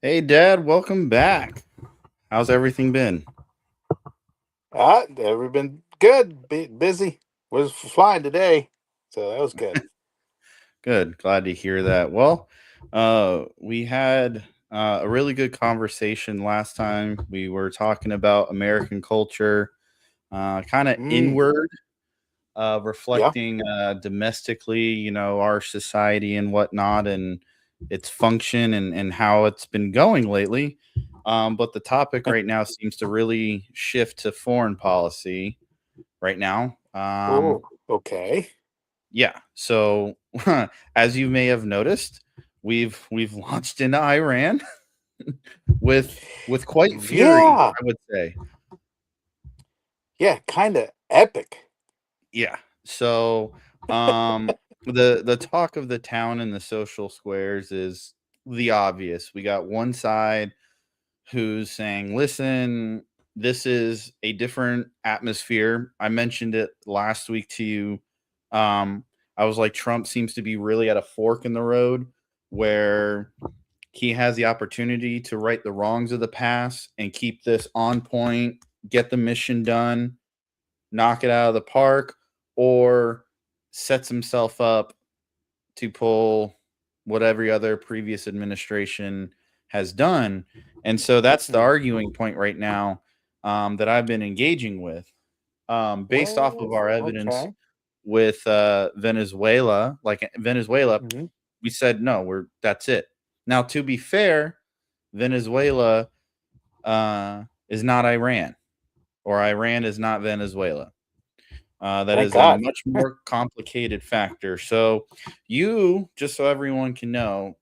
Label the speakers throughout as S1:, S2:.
S1: Hey, Dad, welcome back. How's everything been?
S2: Every been good, busy. Was flying today, so that was good.
S1: Good. Glad to hear that. Well, we had a really good conversation last time. We were talking about American culture, kind of
S2: Mm,
S1: inward,
S2: yeah.
S1: reflecting domestically, our society and whatnot, and its function and how it's been going lately. But the topic right now seems to really shift to foreign policy right now.
S2: Oh, okay.
S1: Yeah. So, as you may have noticed, we've launched into Iran with quite fury,
S2: Yeah,
S1: I would say.
S2: yeah, kind of epic.
S1: Yeah. So, the talk of the town and the social squares is the obvious. We got one side who's saying, "Listen, this is a different atmosphere." I mentioned it last week to you. Um, I was like, Trump seems to be really at a fork in the road where he has the opportunity to right the wrongs of the past and keep this on point, get the mission done, knock it out of the park, or sets himself up to pull what every other previous administration has done. And so that's the
S2: Mm.
S1: arguing point right now, that I've been engaging with, based off of
S2: Well,
S1: our evidence
S2: okay.
S1: with Venezuela. Like Venezuela,
S2: Hmm.
S1: we said no, that's it. Now, to be fair, Venezuela is not Iran, or Iran is not Venezuela. That
S2: Thank
S1: is a
S2: God.
S1: much more complicated factor. So, just so everyone can know,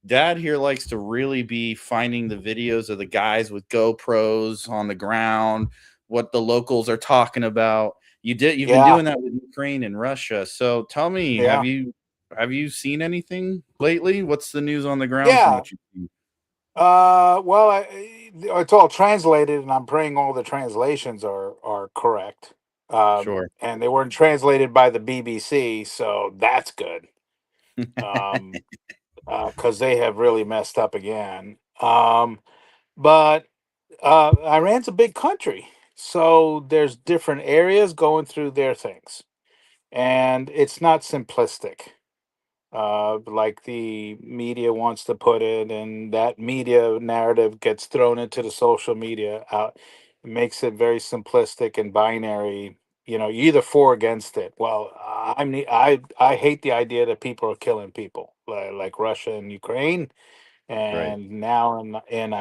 S1: Dad here likes to really be finding the videos of the guys with GoPros on the ground, what the locals are talking about. You've been
S2: Yeah,
S1: doing that with Ukraine and Russia. So tell me,
S2: yeah,
S1: have you seen anything lately? What's the news on the ground from
S2: yeah.
S1: what you've seen?
S2: Well, it's all translated, and I'm praying all the translations are correct.
S1: Sure.
S2: And they weren't translated by the BBC, so that's good. Um, because they have really messed up again. But Iran's a big country, so there's different areas going through their things, and it's not simplistic, like the media wants to put it, and that media narrative gets thrown into the social media out. It makes it very simplistic and binary. You're either for or against it. Well, I hate the idea that people are killing people like Russia and Ukraine,
S1: Right.
S2: and now in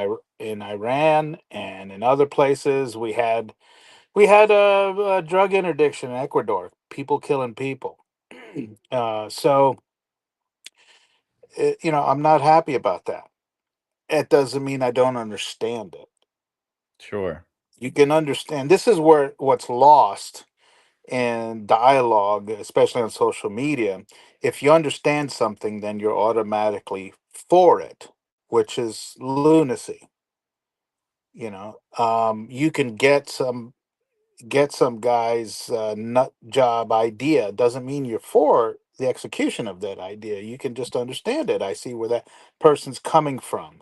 S2: Iran and in other places we had a drug interdiction in Ecuador, people killing people. So I'm not happy about that. It doesn't mean I don't understand it.
S1: Sure.
S2: You can understand. This is where what's lost in dialogue, especially on social media. If you understand something, then you're automatically for it, which is lunacy. You can get some guy's nut job idea. Doesn't mean you're for the execution of that idea. You can just understand it. I see where that person's coming from.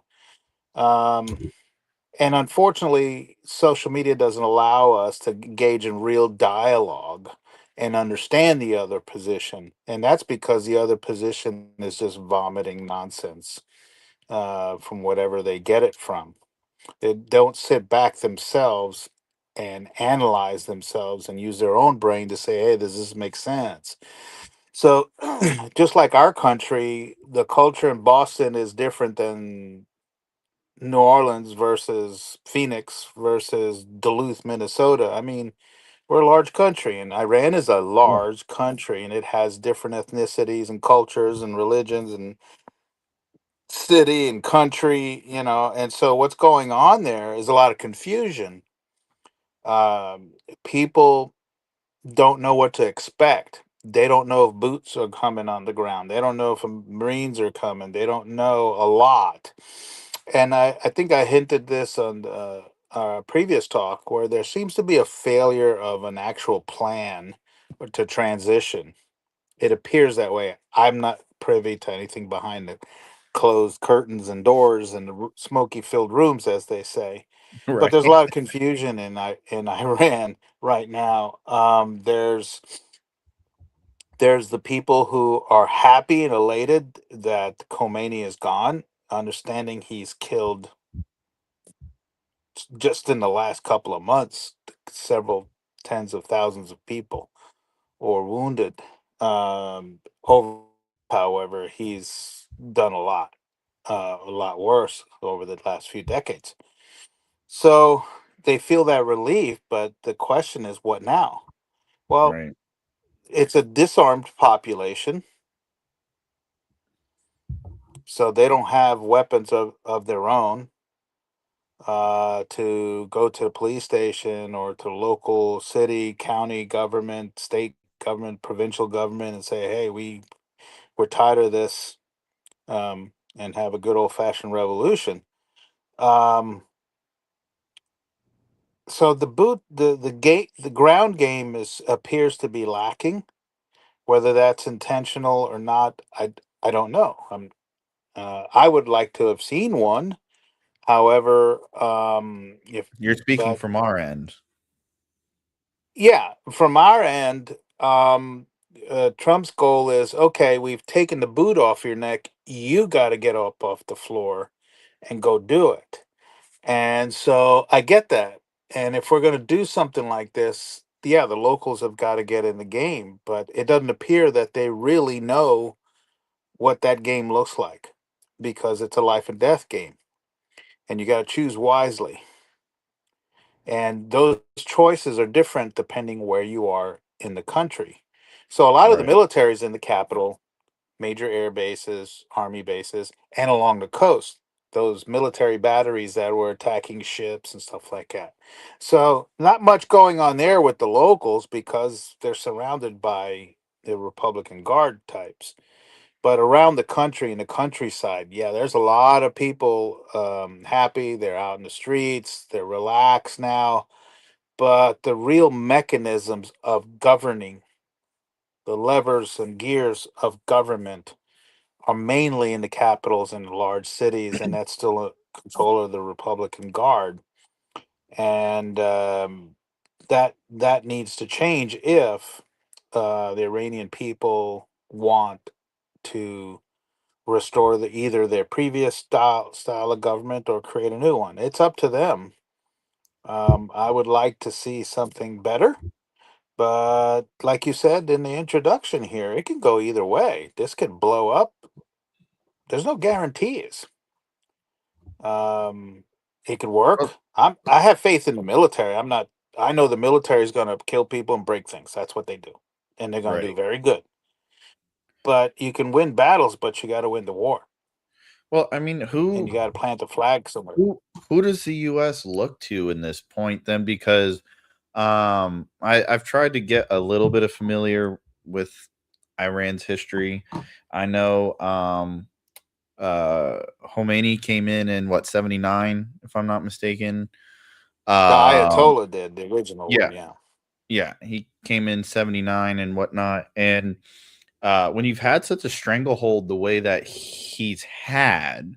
S2: Um, and unfortunately, social media doesn't allow us to engage in real dialogue and understand the other position, and that's because the other position is just vomiting nonsense from whatever they get it from. They don't sit back themselves and analyze themselves and use their own brain to say, hey, does this make sense? So, just like our country, the culture in Boston is different than New Orleans versus Phoenix versus Duluth, Minnesota. I mean, we're a large country, and Iran is a
S1: Yeah.
S2: large country, and it has different ethnicities and cultures and religions and city and country, and so what's going on there is a lot of confusion. People don't know what to expect. They don't know if boots are coming on the ground. They don't know if Marines are coming. They don't know a lot. And I think I hinted this on the previous talk where there seems to be a failure of an actual plan to transition. It appears that way. I'm not privy to anything behind it. closed curtains and doors and the smoky filled rooms, as they say. But there's a
S1: Right.
S2: lot of confusion in Iran right now. There's the people who are happy and elated that Khomeini is gone, understanding he's killed just in the last couple of months several tens of thousands of people or wounded. Over, however, he's done a lot worse over the last few decades. So they feel that relief, but the question is, what now? Well,
S1: Right.
S2: it's a disarmed population, so they don't have weapons of their own to go to the police station or to local city, county government, state government, provincial government, and say, "Hey, we're tired of this," and have a good old fashioned revolution. Um, so the ground game is appears to be lacking. Whether that's intentional or not, I don't know. I would like to have seen one. However, if
S1: You're speaking
S2: but
S1: from our end.
S2: yeah, from our end, Trump's goal is okay. We've taken the boot off your neck. You got to get up off the floor and go do it. And so I get that. And if we're going to do something like this, yeah, the locals have got to get in the game. But it doesn't appear that they really know what that game looks like because it's a life and death game. And you got to choose wisely. And those choices are different depending where you are in the country. So a lot of the
S1: Right.
S2: military is in the capital, major air bases, army bases, and along the coast. Those military batteries that were attacking ships and stuff like that. So not much going on there with the locals because they're surrounded by the Republican Guard types. But around the country, in the countryside, yeah, there's a lot of people happy. They're out in the streets. They're relaxed now, but the real mechanisms of governing, the levers and gears of government, are mainly in the capitals and the large cities, and that's still a control of the Republican Guard. And that needs to change if the Iranian people want to restore either their previous style of government or create a new one. It's up to them. I would like to see something better. But like you said in the introduction here, it can go either way. This could blow up. There's no guarantees. Um, it could
S1: Well,
S2: work. I have faith in the military. I'm not. I know the military is going to kill people and break things. That's what they do, and they're going to do
S1: right.
S2: very good. But you can win battles, but you got to win the war,
S1: Well, I mean,
S2: and you got to plant a flag somewhere.
S1: who does the US look to in this point then? Because I've tried to get a little bit of familiar with Iran's history. I know Khomeini came in what, 79, if I'm not mistaken.
S2: The
S1: Um
S2: Ayatollah did the original one,
S1: yeah,
S2: yeah.
S1: yeah, he came in 79 and whatnot. And when you've had such a stranglehold the way that he's had,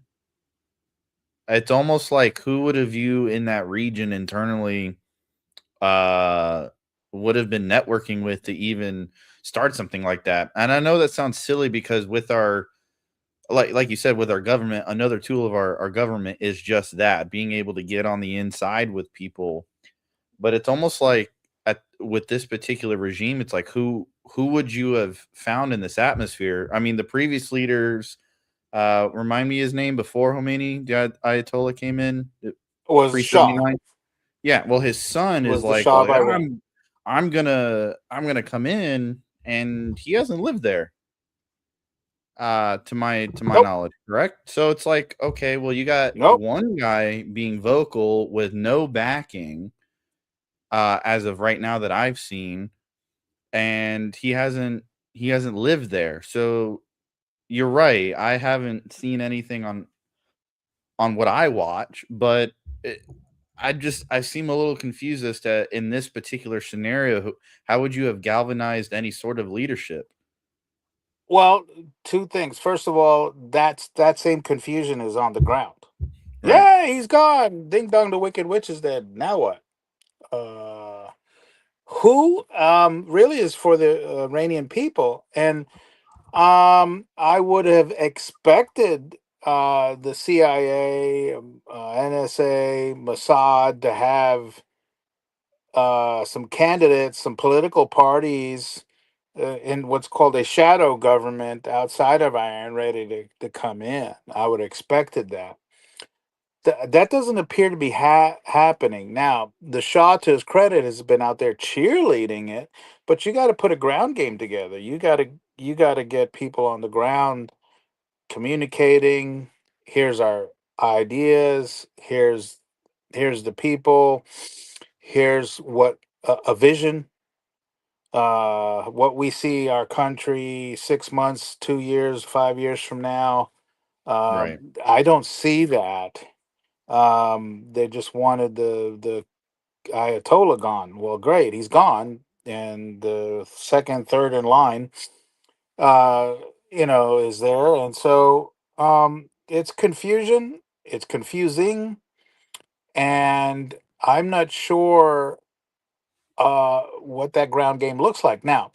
S1: it's almost like who would have you in that region internally uh would have been networking with to even start something like that. And I know that sounds silly because with our, like you said, with our government, another tool of our government is just that, being able to get on the inside with people. But it's almost like with this particular regime, it's like who would you have found in this atmosphere? I mean, the previous leaders, remind me his name before Khomeini, the Ayatollah came in,
S2: Was
S1: pre
S2: Shah.
S1: 79. Yeah, well, his son is
S2: Was the
S1: like,
S2: Shah
S1: "Well,
S2: of
S1: yeah,
S2: Iran.
S1: I'm gonna come in," and he hasn't lived there, to my
S2: Nope.
S1: knowledge, correct? So it's like, okay, well, you got
S2: Nope.
S1: one guy being vocal with no backing, as of right now that I've seen, and he hasn't lived there. So you're right, I haven't seen anything on what I watch, but it, I seem a little confused as to in this particular scenario, how would you have galvanized any sort of leadership?
S2: Well, two things. First of all, that same confusion is on the ground.
S1: Right.
S2: Yeah, he's gone. Ding dong, the Wicked Witch is dead. Now what? Uh, who really is for the Iranian people? And I would have expected the CIA, NSA, Mossad to have some candidates, some political parties in what's called a shadow government outside of Iran ready to come in. I would have expected that. That doesn't appear to be happening. Now, the Shah, to his credit, has been out there cheerleading it, but you got to put a ground game together. You got to get people on the ground communicating. Here's our ideas. Here's the people. Here's what a vision. What we see our country 6 months, 2 years, 5 years from now.
S1: Right.
S2: I don't see that. They just wanted the Ayatollah gone. Well, great, he's gone, and the second, third in line, uh, is there, and so it's confusion. It's confusing, and I'm not sure what that ground game looks like now.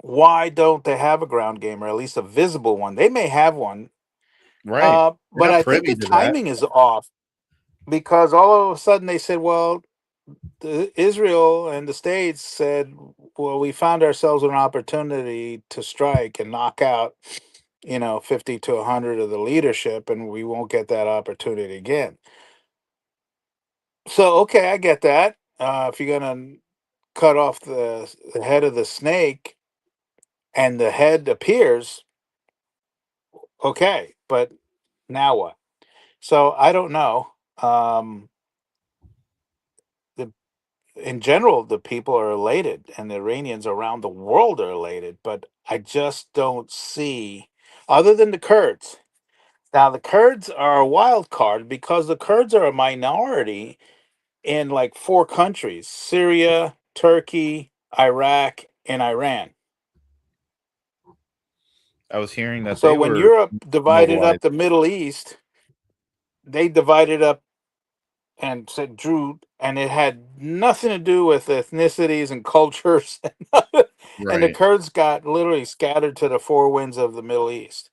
S2: Why don't they have a ground game, or at least a visible one? They may have one,
S1: Right. We're
S2: but
S1: not
S2: I think the
S1: privy to that.
S2: timing is off because all of a sudden they said, well, Israel and the states said, well, we found ourselves with an opportunity to strike and knock out, 50 to 100 of the leadership, and we won't get that opportunity again. So, okay, I get that. If you're going to cut off the head of the snake and the head appears, okay, but now what? So, I don't know. Um, the in general, the people are elated, and the Iranians around the world are elated. But I just don't see, other than the Kurds. Now, the Kurds are a wild card because the Kurds are a minority in like four countries: Syria, Turkey, Iraq, and Iran.
S1: I was hearing that
S2: So
S1: they
S2: when
S1: were
S2: Europe divided
S1: mobilized.
S2: up the Middle East, they divided up and said Drew, and it had nothing to do with ethnicities and cultures. And the
S1: Right.
S2: Kurds got literally scattered to the four winds of the Middle East.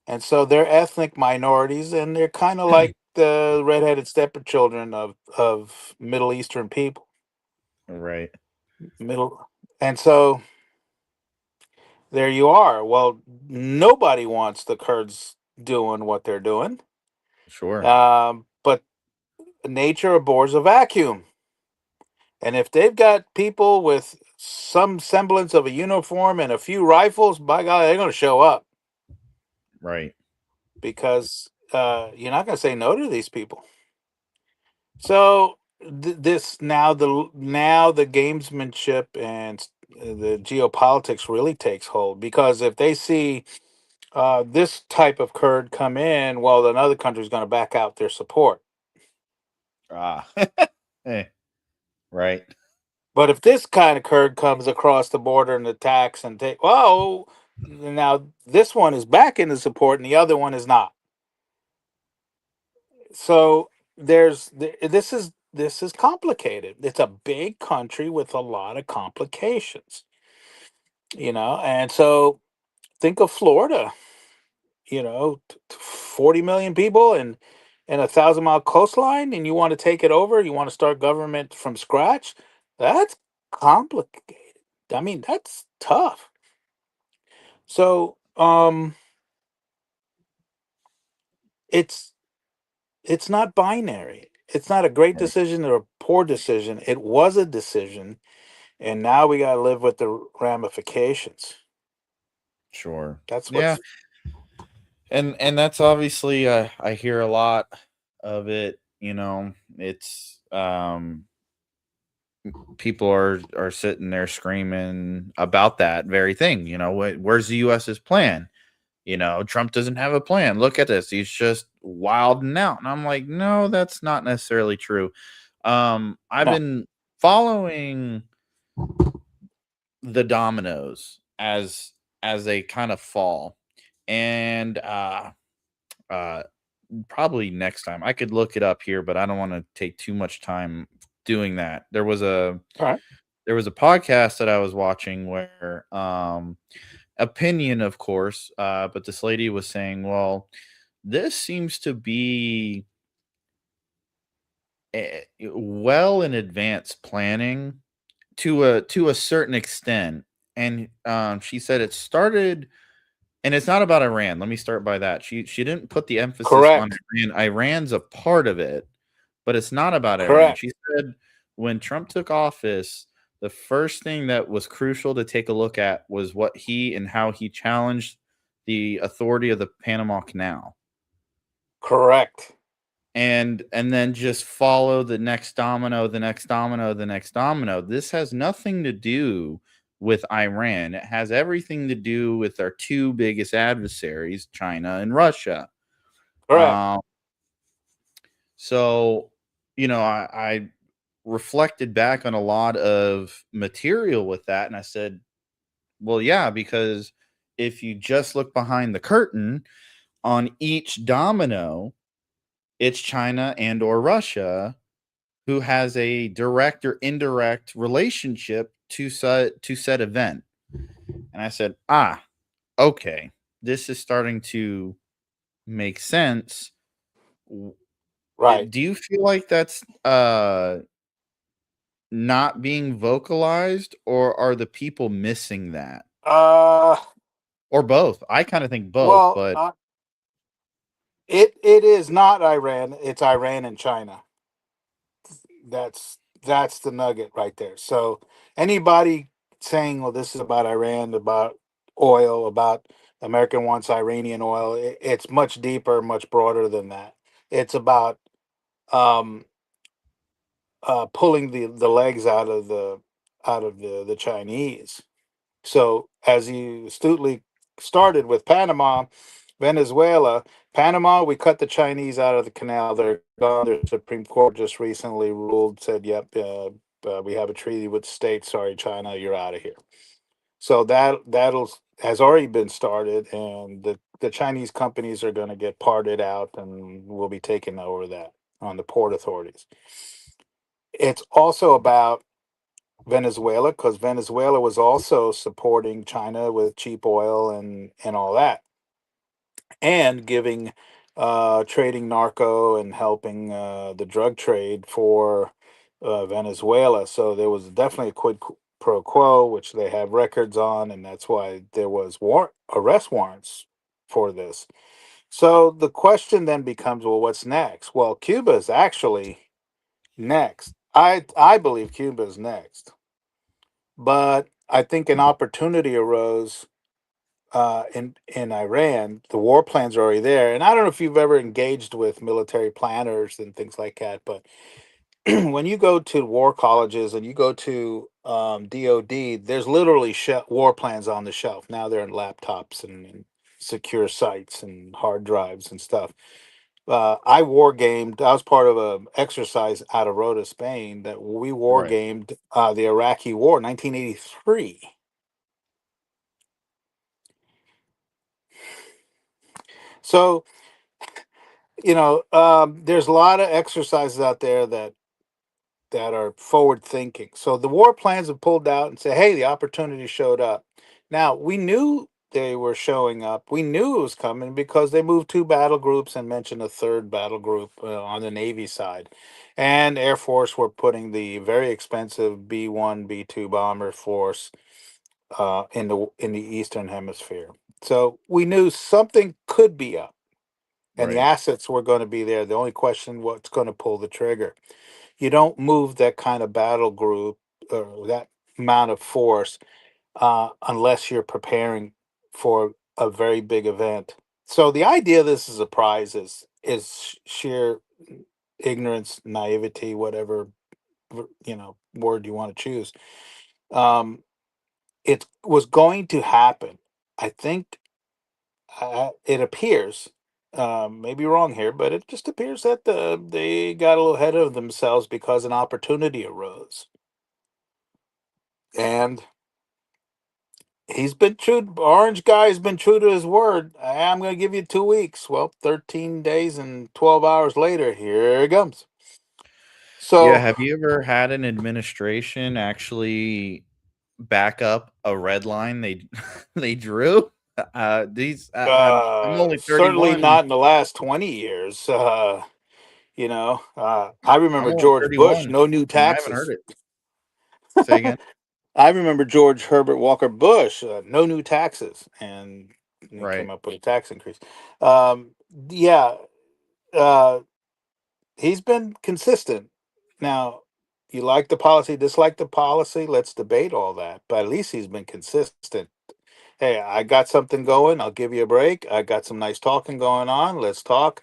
S2: And so they're ethnic minorities, and they're kind of like the redheaded stepchildren of Middle Eastern people.
S1: Right.
S2: Middle, and so there you are. Well, nobody wants the Kurds doing what they're doing,
S1: Sure.
S2: but nature abhors a vacuum. And if they've got people with some semblance of a uniform and a few rifles, by God, they're going to show up
S1: Right.
S2: because you're not going to say no to these people. So this now the gamesmanship and the geopolitics really takes hold because if they see this type of Kurd come in, well, then other country's going to back out their support.
S1: Ah. Eh, right.
S2: But if this kind of Kurd comes across the border and attacks and take, well, now this one is back in the support and the other one is not. So this is complicated. It's a big country with a lot of complications, and so think of Florida, 40 million people and 1,000-mile coastline, and you want to take it over, you want to start government from scratch. That's complicated. I mean, that's tough. So it's it's not binary. It's not a great
S1: Right.
S2: decision or a poor decision. It was a decision, and now we got to live with the ramifications.
S1: Sure.
S2: That's
S1: Yeah.
S2: what's
S1: And that's obviously I hear a lot of it, it's people are sitting there screaming about that very thing, where's the US's plan? Trump doesn't have a plan. Look at this. He's just wilding out. And I'm like, no, that's not necessarily true. I've
S2: no.
S1: been following the dominoes as they kind of fall. And uh, probably next time I could look it up here, but I don't want to take too much time doing that.
S2: All right.
S1: There was a podcast that I was watching where opinion, of course, but this lady was saying, well, this seems to be well in advance planning to a certain extent. And she said it started, and it's not about Iran. Let me start by that. She didn't put the emphasis on
S2: Correct.
S1: Iran. Iran's a part of it, but it's not about Iran.
S2: Correct.
S1: She said when Trump took office, the first thing that was crucial to take a look at was what he and how he challenged the authority of the Panama Canal.
S2: Correct.
S1: And then just follow the next domino, the next domino, the next domino. This has nothing to do with Iran. It has everything to do with our two biggest adversaries, China and Russia.
S2: Correct.
S1: Um, so, I reflected back on a lot of material with that, and I said, well, yeah, because if you just look behind the curtain on each domino, it's China and or Russia who has a direct or indirect relationship to said event. And I said, okay, this is starting to make sense.
S2: Right.
S1: Do you feel like that's not being vocalized, or are the people missing that?
S2: Uh,
S1: Or both? I kind of think both,
S2: well,
S1: but
S2: it is not Iran. It's Iran and China. That's the nugget right there. So anybody saying, "Well, this is about Iran, about oil, about American wants Iranian oil," it's much deeper, much broader than that. It's about um, pulling the legs out of the Chinese. So as you astutely started with Panama, Venezuela, Panama, we cut the Chinese out of the canal. They're gone. The Supreme Court just recently ruled, said, "Yep, we have a treaty with the state. Sorry, China, you're out of here." So that'll has already been started, and the Chinese companies are going to get parted out, and we'll be taking over that on the port authorities. It's also about Venezuela because Venezuela was also supporting China with cheap oil and all that, and giving trading narco and helping the drug trade for Venezuela. So there was definitely a pro quo, which they have records on, and that's why there was arrest warrants for this. So the question then becomes, well, what's next? Well, Cuba is actually next. I believe Cuba is next, but I think an opportunity arose in Iran. The war plans are already there, and I don't know if you've ever engaged with military planners and things like that. But when you go to war colleges and you go to DoD, there's literally war plans on the shelf. Now they're in laptops and secure sites and hard drives and stuff. I war gamed. I was part of a exercise out of Rota, Spain, that we war
S1: right,
S2: gamed the Iraqi War, 1983. So there's a lot of exercises out there that are forward thinking. So the war plans have pulled out and say, hey, the opportunity showed up. Now we knew they were showing up. We knew it was coming because they moved two battle groups and mentioned a third battle group on the Navy side. And Air Force were putting the very expensive B-1, B-2 bomber force in the Eastern Hemisphere. So we knew something could be up and the
S1: right,
S2: assets were going to be there. The only question, what's going to pull the trigger? You don't move that kind of battle group or that amount of force unless you're preparing for a very big event. So the idea of this is a prize is sheer ignorance, naivety, whatever word you want to choose. Um, it was going to happen. I think it appears, maybe wrong here, but it just appears that they got a little ahead of themselves because an opportunity arose. And he's been true. Orange guy has been true to his word. I'm going to give you 2 weeks. Well, 13 days and 12 hours later, here it comes.
S1: Yeah,
S2: So,
S1: have you ever had an administration actually back up a red line they they drew? I'm only
S2: certainly
S1: 31.
S2: not in the last 20 years. I
S1: I'm
S2: remember
S1: only
S2: George Bush,
S1: 31,
S2: no new
S1: and I haven't heard
S2: taxes.
S1: it. Say again?
S2: I remember George Herbert Walker Bush, no new taxes, and he came
S1: Right.
S2: up with a tax increase. Um, yeah, uh, he's been consistent. Now, you like the policy, dislike the policy, let's debate all that. But at least he's been consistent. Hey, I got something going. I'll give you a break. I got some nice talking going on. Let's talk.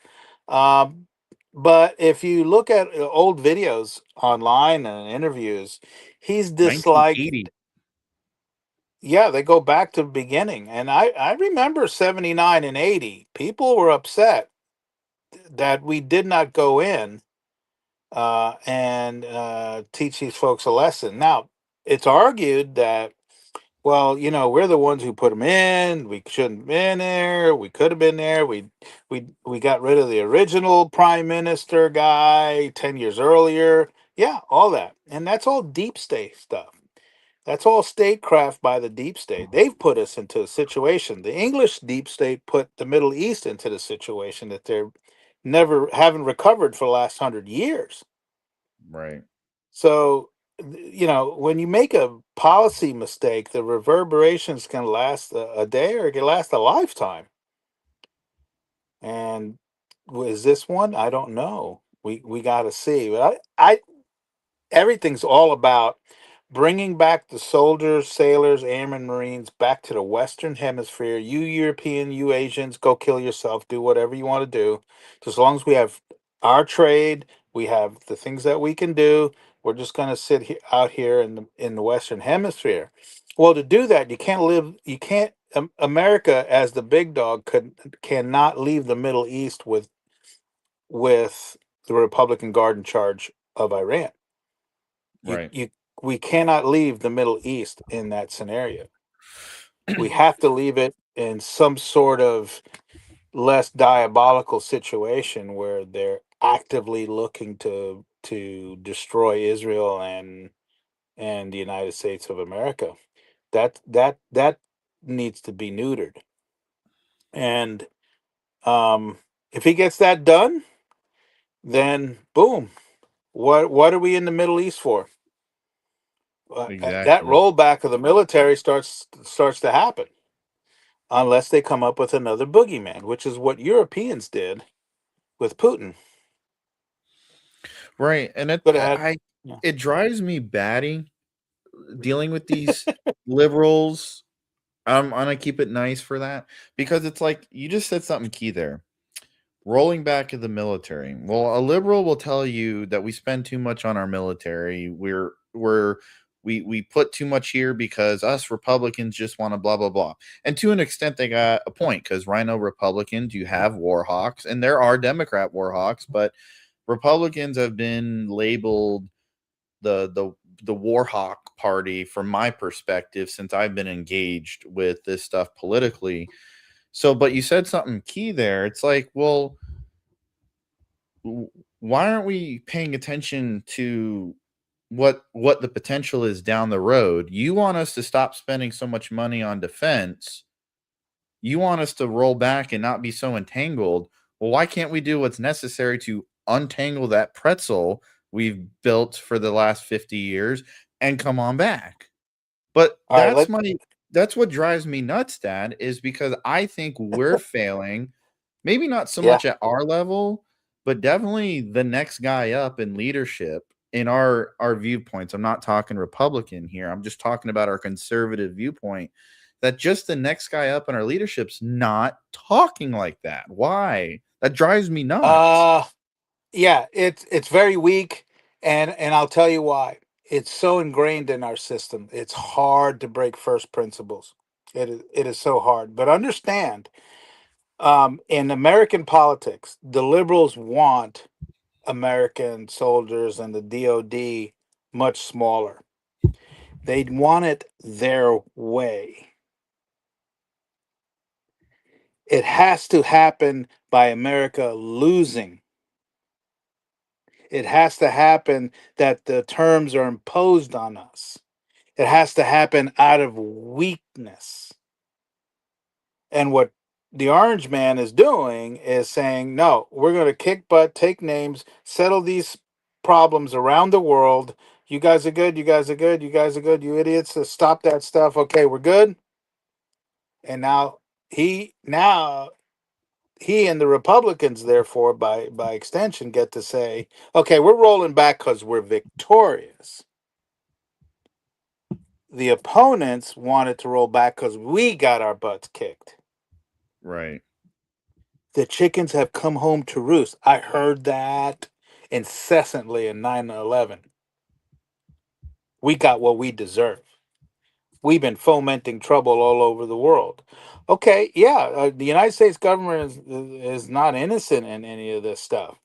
S2: Um, but if you look at old videos online and interviews, he's disliked.
S1: 1980.
S2: Yeah, they go back to the beginning. And I remember 79 and 80. People were upset that we did not go in and teach these folks a lesson. Now, it's argued that, well, we're the ones who put them in. We shouldn't have been there. We could have been there. We got rid of the original prime minister guy 10 years earlier. Yeah, all that. And that's all deep state stuff. That's all statecraft by the deep state. They've put us into a situation. The English deep state put the Middle East into the situation that they're never haven't recovered for the last 100 years.
S1: Right.
S2: So, when you make a policy mistake, the reverberations can last a day or it can last a lifetime. And is this one? I don't know. We got to see. But I everything's all about bringing back the soldiers, sailors, airmen, marines back to the Western Hemisphere. You European, you Asians, go kill yourself, do whatever you want to do. As long as we have our trade, we have the things that we can do. We're just going to sit out here in the Western Hemisphere. Well, to do that, you can't live. You can't. America, as the big dog, cannot leave the Middle East with the Republican Guard in charge of Iran. you
S1: Right.
S2: you we cannot leave the Middle East in that scenario. We have to leave it in some sort of less diabolical situation where they're actively looking to destroy Israel and the United States of America. That needs to be neutered. And if he gets that done, then boom. What are we in the Middle East for? That
S1: Exactly.
S2: rollback of the military starts to happen unless they come up with another boogeyman, which is what Europeans did with Putin.
S1: Right. And
S2: Could have had, yeah.
S1: it drives me batty dealing with these liberals. I'm gonna keep it nice for that because it's like you just said something key there. Rolling back to the military. Well, a liberal will tell you that we spend too much on our military. We put too much here because us Republicans just want to blah blah blah. And to an extent, they got a point because Rhino Republicans, you have war hawks, and there are Democrat war hawks, but Republicans have been labeled the war hawk party from my perspective since I've been engaged with this stuff politically. So, but you said something key there. It's like, well, why aren't we paying attention to what the potential is down the road? You want us to stop spending so much money on defense. You want us to roll back and not be so entangled. Well, why can't we do what's necessary to untangle that pretzel we've built for the last 50 years and come on back? But
S2: All right,
S1: that's what drives me nuts, Dad, is because I think we're failing, maybe not so
S2: yeah.
S1: much at our level, but definitely the next guy up in leadership in our viewpoints. I'm not talking Republican here. I'm just talking about our conservative viewpoint. That just the next guy up in our leadership's not talking like that. Why? That drives me nuts.
S2: Uh yeah, it's very weak, and I'll tell you why. It's so ingrained in our system. It's hard to break first principles. It is so hard. But understand, in American politics, the liberals want American soldiers and the DoD much smaller. They want it their way. It has to happen by America losing. It has to happen that the terms are imposed on us. It has to happen out of weakness. And what the Orange Man is doing is saying, no, we're going to kick butt, take names, settle these problems around the world. You guys are good. You guys are good. You guys are good. You idiots. Stop that stuff. Okay, we're good. And now he and the Republicans, therefore, by extension, get to say, okay, we're rolling back because we're victorious. The opponents wanted to roll back because we got our butts kicked.
S1: Right.
S2: The chickens have come home to roost. I heard that incessantly in 9/11. We got what we deserve. We've been fomenting trouble all over the world. Okay, yeah, the United States government is not innocent in any of this stuff.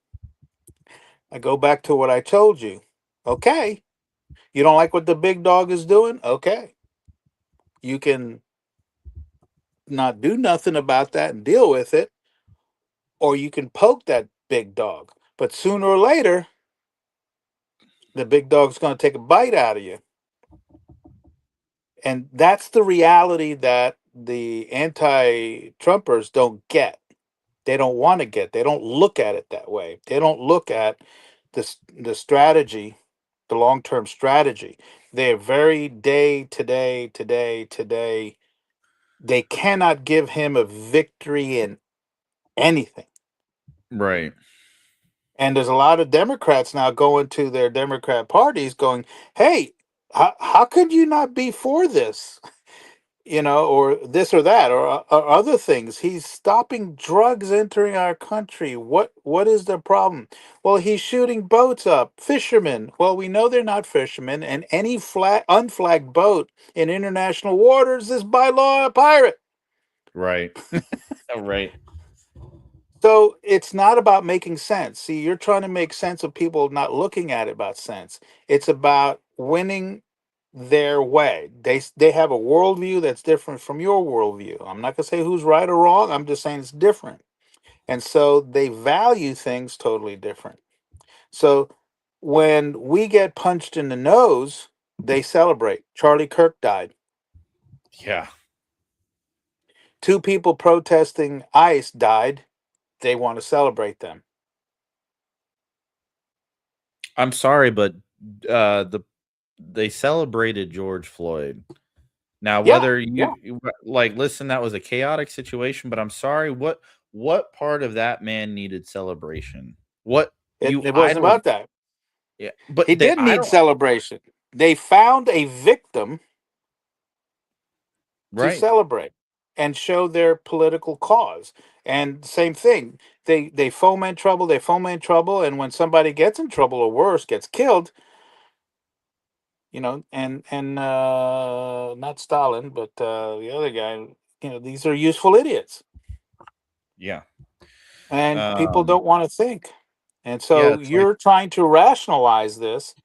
S2: I go back to what I told you. Okay, you don't like what the big dog is doing? Okay, you can not do nothing about that and deal with it, or you can poke that big dog. But sooner or later, the big dog's going to take a bite out of you. And that's the reality that the anti Trumpers don't get. They don't want to get. They don't look at it that way. They don't look at the strategy, the long term strategy. They're very day to day, today, today. They cannot give him a victory in anything.
S1: Right.
S2: And there's a lot of Democrats now going to their Democrat parties going, hey, how could you not be for this? Or this or that, or other things. He's stopping drugs entering our country. What is the problem? Well, he's shooting boats up. Fishermen. Well, we know they're not fishermen, and any unflagged boat in international waters is by law a pirate.
S1: Right. Right.
S2: So it's not about making sense. See, you're trying to make sense of people not looking at it about sense. It's about winning their way. They have a worldview that's different from your worldview. I'm not gonna say who's right or wrong. I'm just saying it's different. And so they value things totally different. So when we get punched in the nose, they celebrate. Charlie Kirk died.
S1: Yeah.
S2: Two people protesting ICE died. They want to celebrate them.
S1: I'm sorry, but they celebrated George Floyd. Now,
S2: Yeah,
S1: whether
S2: yeah.
S1: like, listen, that was a chaotic situation, but I'm sorry. What part of that man needed celebration? What
S2: It,
S1: you
S2: it wasn't
S1: idol?
S2: about that.
S1: Yeah, but
S2: He
S1: they
S2: did
S1: I
S2: need
S1: don't
S2: celebration. They found a victim to
S1: right.
S2: celebrate and show their political cause. And same thing, they foment trouble, and when somebody gets in trouble or worse, gets killed, and not Stalin, but the other guy, these are useful idiots,
S1: Yeah.
S2: and people
S1: Um.
S2: don't want to think. And
S1: Yeah.
S2: so
S1: It's like
S2: you're trying to rationalize this.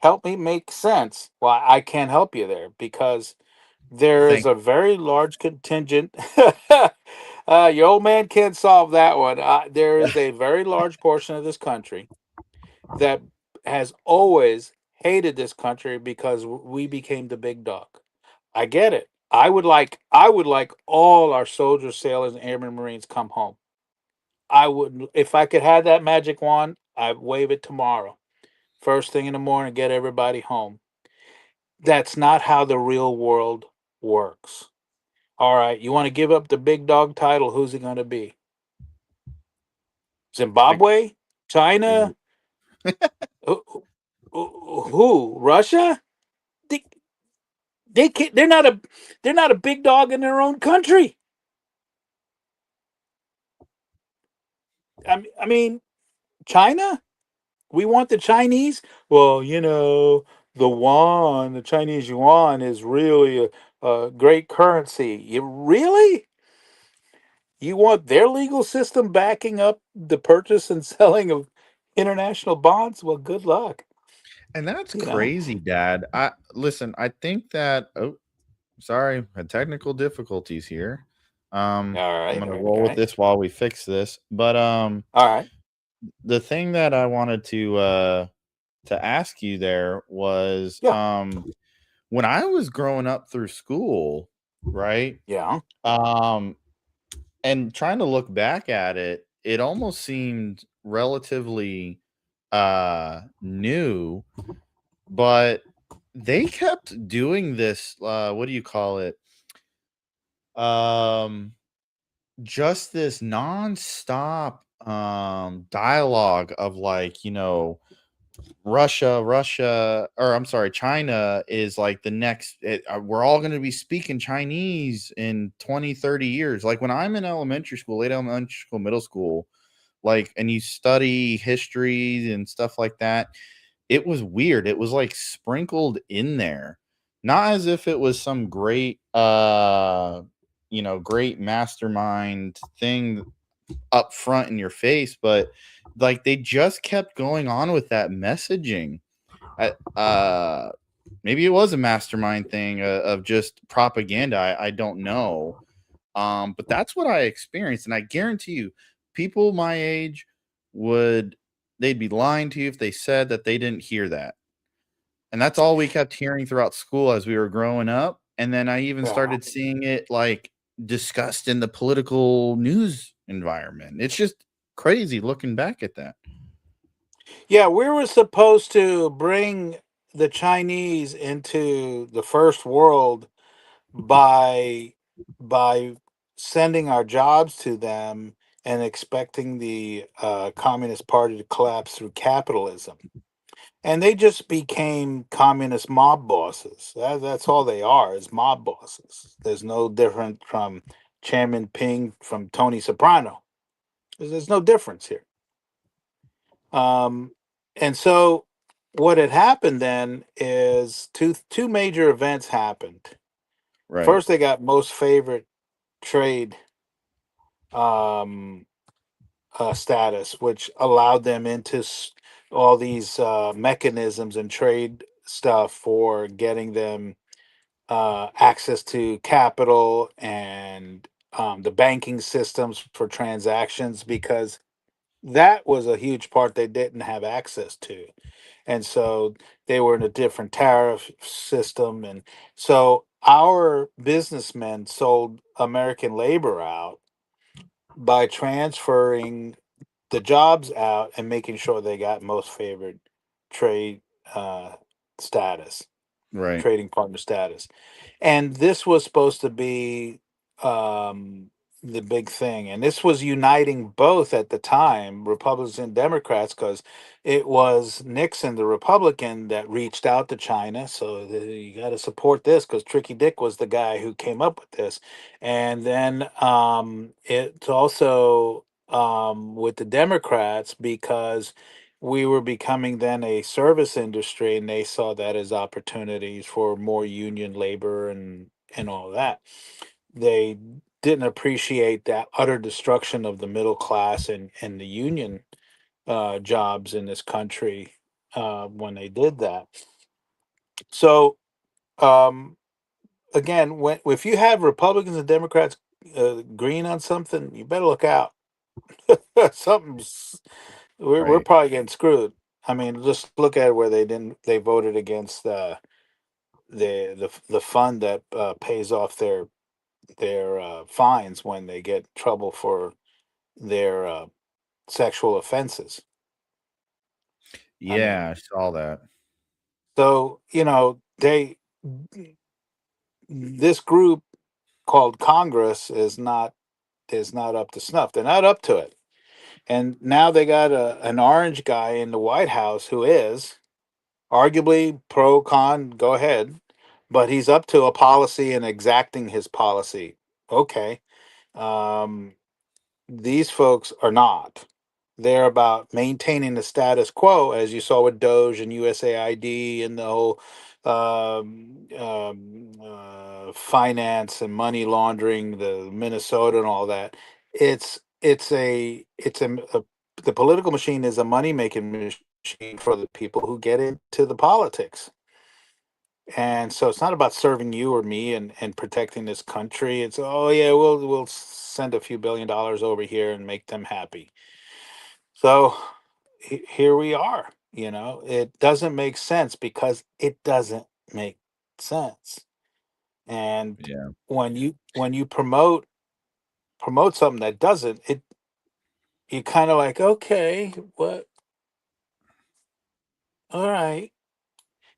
S2: Help me make sense. Well, I can't help you there because there is
S1: thank.
S2: a very large contingent. Your old man can't solve that one. There is a very large portion of this country that has always hated this country because we became the big dog. I get it. I would like all our soldiers, sailors, and airmen, marines come home. I would, if I could have that magic wand, I'd wave it tomorrow. First thing in the morning, get everybody home. That's not how the real world works. All right, you want to give up the big dog title? Who's it going to be?
S1: Ex-
S2: Zimbabwe?
S1: ex-
S2: China? Who? Russia? They, they can't, they're not a big dog in their own country. I mean, China. We want the Chinese. Well, the Chinese yuan, is really a great currency. You really? You want their legal system backing up the purchase and selling of international bonds? Well, good luck.
S1: and that's
S2: You know.
S1: crazy, Dad. I think that. Oh, sorry, had technical difficulties here.
S2: All
S1: I'm
S2: right.
S1: gonna roll with
S2: Okay.
S1: this while we fix this. But
S2: All right.
S1: the thing that I wanted to ask you there was
S2: Yeah.
S1: when I was growing up through school, right?
S2: Yeah.
S1: Um and trying to look back at it, it almost seemed relatively new, but they kept doing this what do you call it? Um just this nonstop dialogue of like, Russia, or I'm sorry, China is like the next. We're all going to be speaking Chinese in 20, 30 years. Like when I'm in elementary school, late elementary school, middle school, like, and you study history and stuff like that, it was weird. It was like sprinkled in there, not as if it was some great, great mastermind thing up front in your face, but like they just kept going on with that messaging. Maybe it was a mastermind thing of just propaganda. I don't know. But that's what I experienced, and I guarantee you, people my age would they'd be lying to you if they said that they didn't hear that. And that's all we kept hearing throughout school as we were growing up. And then I even
S2: Yeah.
S1: started seeing it like discussed in the political news environment. It's just crazy looking back at that.
S2: Yeah. We were supposed to bring the Chinese into the first world by by sending our jobs to them and expecting the Communist Party to collapse through capitalism. And they just became communist mob bosses. That's all they are, is mob bosses. There's no different from Chairman Ping from Tony Soprano. There's no difference here. Um, and so what had happened then is two major events happened.
S1: Right.
S2: First, they got most favorite trade um, status, which allowed them into all these mechanisms and trade stuff for getting them access to capital and the banking systems for transactions, because that was a huge part they didn't have access to. And so they were in a different tariff system. And so our businessmen sold American labor out by transferring the jobs out and making sure they got most favored trade uh, status,
S1: Right.
S2: trading partner status. And this was supposed to be um, the big thing. And this was uniting both at the time, Republicans and Democrats, because it was Nixon, the Republican, that reached out to China. So you got to support this, because Tricky Dick was the guy who came up with this. And then it's also with the Democrats, because we were becoming then a service industry, and they saw that as opportunities for more union labor and all that. They didn't appreciate that utter destruction of the middle class and the union jobs in this country when they did that. So um, again, when if you have Republicans and Democrats agreeing on something, you better look out. Something's we're
S1: Right.
S2: probably getting screwed. I mean, just look at where they voted against the fund that pays off their fines when they get trouble for their sexual offenses. I
S1: Yeah,
S2: mean,
S1: I saw that.
S2: so they this group called Congress is not up to snuff. They're not up to it, and now they got an orange guy in the White House who is arguably pro con, go ahead, but he's up to a policy and exacting his policy. Okay. Um, these folks are not. They're about maintaining the status quo, as you saw with Doge and USAID and the whole finance and money laundering, the Minnesota and all that. It's the political machine is a money making machine for the people who get into the politics. And so it's not about serving you or me and protecting this country. It's, oh yeah, we'll send a few $1 billion over here and make them happy. So here we are. It doesn't make sense because it doesn't make sense. And
S1: Yeah.
S2: when you promote something that doesn't, it you kind of like, okay, what? All right.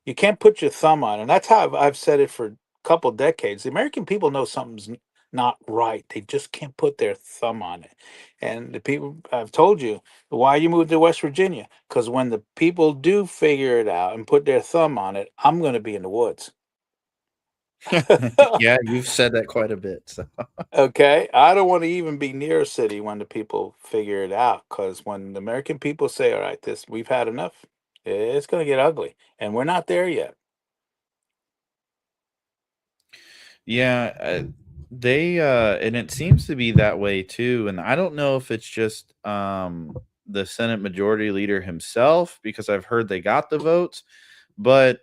S2: You can't put your thumb on it. And that's how I've said it for a couple decades. The American people know something's not right. They just can't put their thumb on it. And the people, I've told you, why you moved to West Virginia? Because when the people do figure it out and put their thumb on it, I'm going to be in the woods.
S1: Yeah, you've said that quite a bit. So
S2: Okay, I don't want to even be near a city when the people figure it out. Because when the American people say, "All right, this we've had enough," it's going to get ugly, and we're not there yet.
S1: yeah, and it seems to be that way too. And I don't know if it's just the Senate Majority Leader himself, because I've heard they got the votes, but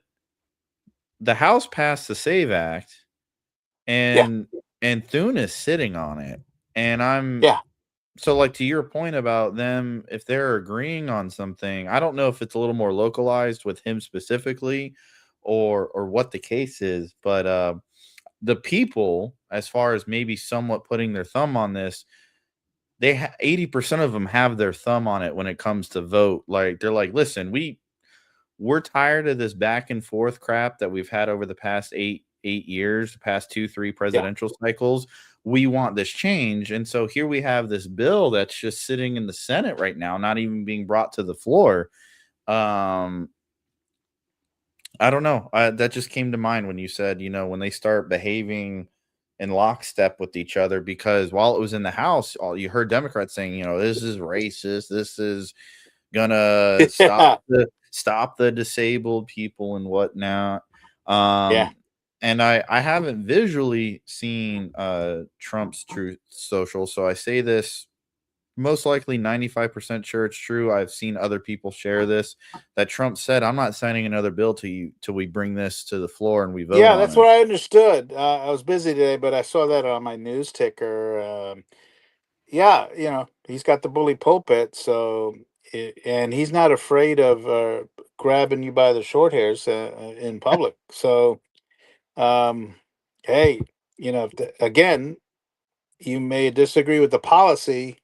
S1: the House passed the Save Act,
S2: Yeah,
S1: and Thune is sitting on it. And I'm
S2: yeah,
S1: so, like, to your point about them, if they're agreeing on something, I don't know if it's a little more localized with him specifically, or what the case is, but the people, as far as maybe somewhat putting their thumb on this, 80% of them have their thumb on it when it comes to vote. Like, they're like, listen, we're tired of this back and forth crap that we've had over the past 8 years, past 2 3
S2: yeah.
S1: presidential cycles. We want this change. And so here we have this bill that's just sitting in the Senate right now, not even being brought to the floor. um I don't know. That just came to mind when you said, when they start behaving in lockstep with each other, because while it was in the House, all you heard Democrats saying, this is racist. This is gonna
S2: Yeah,
S1: stop the disabled people and whatnot.
S2: yeah.
S1: And I haven't visually seen Trump's Truth Social, so I say this most likely 95% sure it's true. I've seen other people share this, that Trump said, "I'm not signing another bill till we bring this to the floor and we vote
S2: Yeah,
S1: on
S2: that's
S1: it."
S2: what I understood. I was busy today, but I saw that on my news ticker. Yeah, he's got the bully pulpit, so and he's not afraid of grabbing you by the short hairs in public. So, um, hey, again, you may disagree with the policy,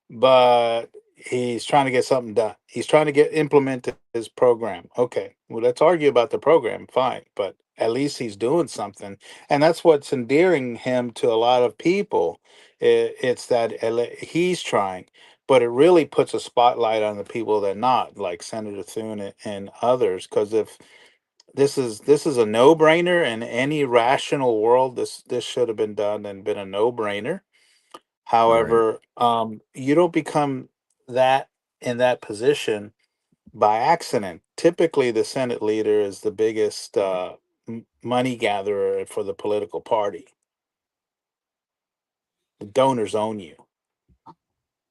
S2: but he's trying to get something done. He's trying to get implemented his program. Okay, well, let's argue about the program, fine, but at least he's doing something, and that's what's endearing him to a lot of people. It's that he's trying, but it really puts a spotlight on the people that not, like Senator Thune and others. Because if this is a no brainer in any rational world, this should have been done and been a no brainer.
S1: Right.
S2: However, you don't become that in that position by accident. Typically, the Senate leader is the biggest money gatherer for the political party. The donors own you.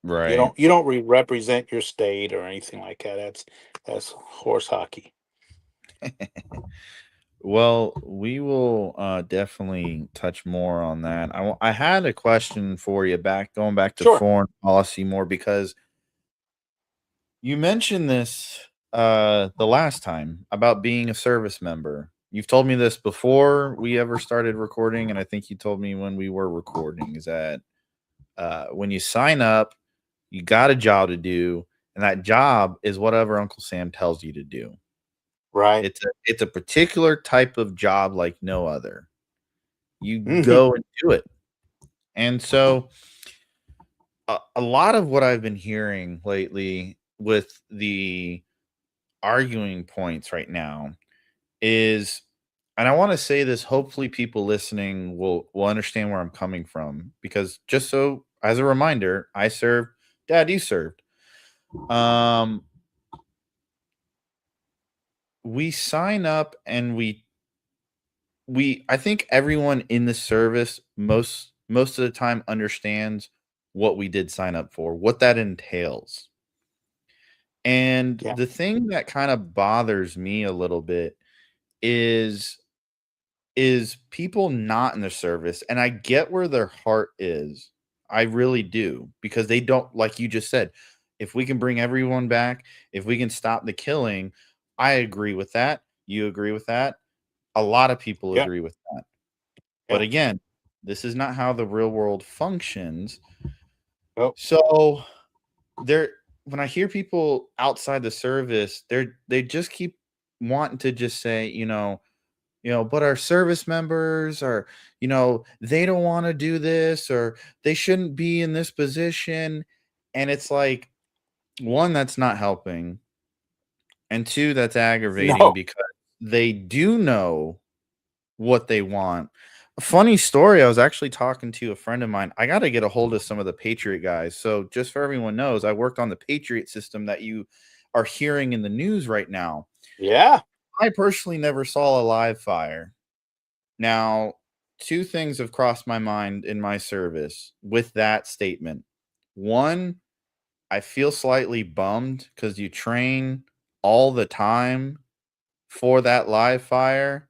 S2: You
S1: Right.
S2: don't you don't represent your state or anything like that. That's horse hockey.
S1: Well, we will definitely touch more on that. I had a question for you, going back to
S2: Sure.
S1: foreign policy more, because you mentioned this the last time about being a service member. You've told me this before we ever started recording, and I think you told me when we were recording, is that when you sign up, you got a job to do, and that job is whatever Uncle Sam tells you to do.
S2: Right.
S1: It's a particular type of job like no other. You
S2: Hmm.
S1: go and do it. And so a lot of what I've been hearing lately with the arguing points right now is, and I want to say this, hopefully people listening will understand where I'm coming from, because just so as a reminder, I served, dad, you served. Um we sign up and I think everyone in the service most of the time understands what we did sign up for, what that entails. And
S2: Yeah.
S1: the thing that kind of bothers me a little bit is is people not in the service, and I get where their heart is. I really do, because they don't, like you just said, if we can bring everyone back, if we can stop the killing, I agree with that. You agree with that. A lot of people
S2: Yeah,
S1: agree with that. But
S2: yeah.
S1: again, this is not how the real world functions.
S2: Oh,
S1: So there, when I hear people outside the service, they just keep wanting to just say, but our service members are, they don't want to do this, or they shouldn't be in this position. And it's like, one, that's not helping. And two, that's aggravating
S2: no.
S1: because they do know what they want. A funny story, I was actually talking to a friend of mine. I got to get a hold of some of the Patriot guys. So, just for everyone knows, I worked on the Patriot system that you are hearing in the news right now.
S2: Yeah.
S1: I personally never saw a live fire. Now, two things have crossed my mind in my service with that statement. One, I feel slightly bummed because you train all the time for that live fire,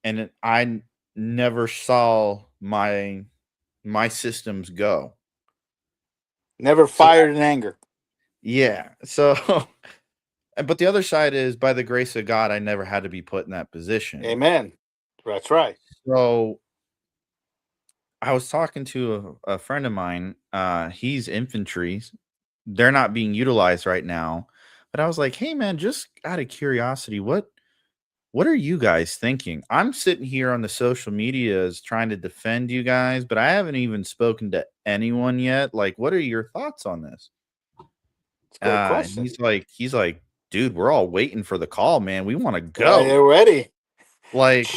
S1: and never saw my systems go.
S2: Never
S1: So that,
S2: fired in anger.
S1: yeah. So, but the other side is, by the grace of God, I never had to be put in that position.
S2: Amen. That's right.
S1: So I was talking to a friend of mine. He's infantry. They're not being utilized right now. But I was like, hey man, just out of curiosity, what are you guys thinking? I'm sitting here on the social medias trying to defend you guys, but I haven't even spoken to anyone yet. Like, what are your thoughts on this?
S2: It's a good
S1: And
S2: question.
S1: he's like, dude, we're all waiting for the call, man. We want to
S2: Yeah,
S1: go.
S2: they're ready.
S1: Like,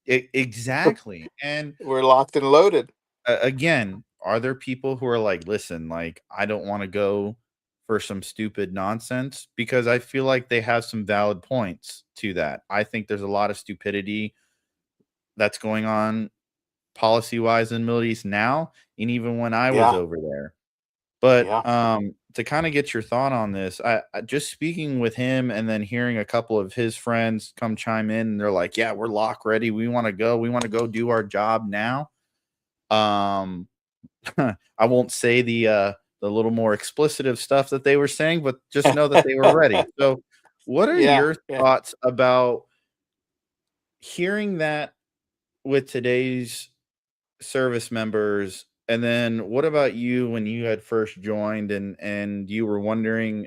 S1: exactly. And
S2: We're locked and loaded.
S1: again, are there people who are like, listen, like, I don't want to go for some stupid nonsense? Because I feel like they have some valid points to that. I think there's a lot of stupidity that's going on policy wise in the Middle East now, and even when I was
S2: Yeah.
S1: over there. But
S2: Yeah.
S1: to kind of get your thought on this, I just speaking with him and then hearing a couple of his friends come chime in, and they're like, "Yeah, we're lock ready. We want to go. We want to go do our job now." Um, I won't say the little more explicit stuff that they were saying, but just know that they were ready. So, what are
S2: Yeah.
S1: your
S2: Yeah.
S1: thoughts about hearing that with today's service members? And then what about you when you had first joined and you were wondering,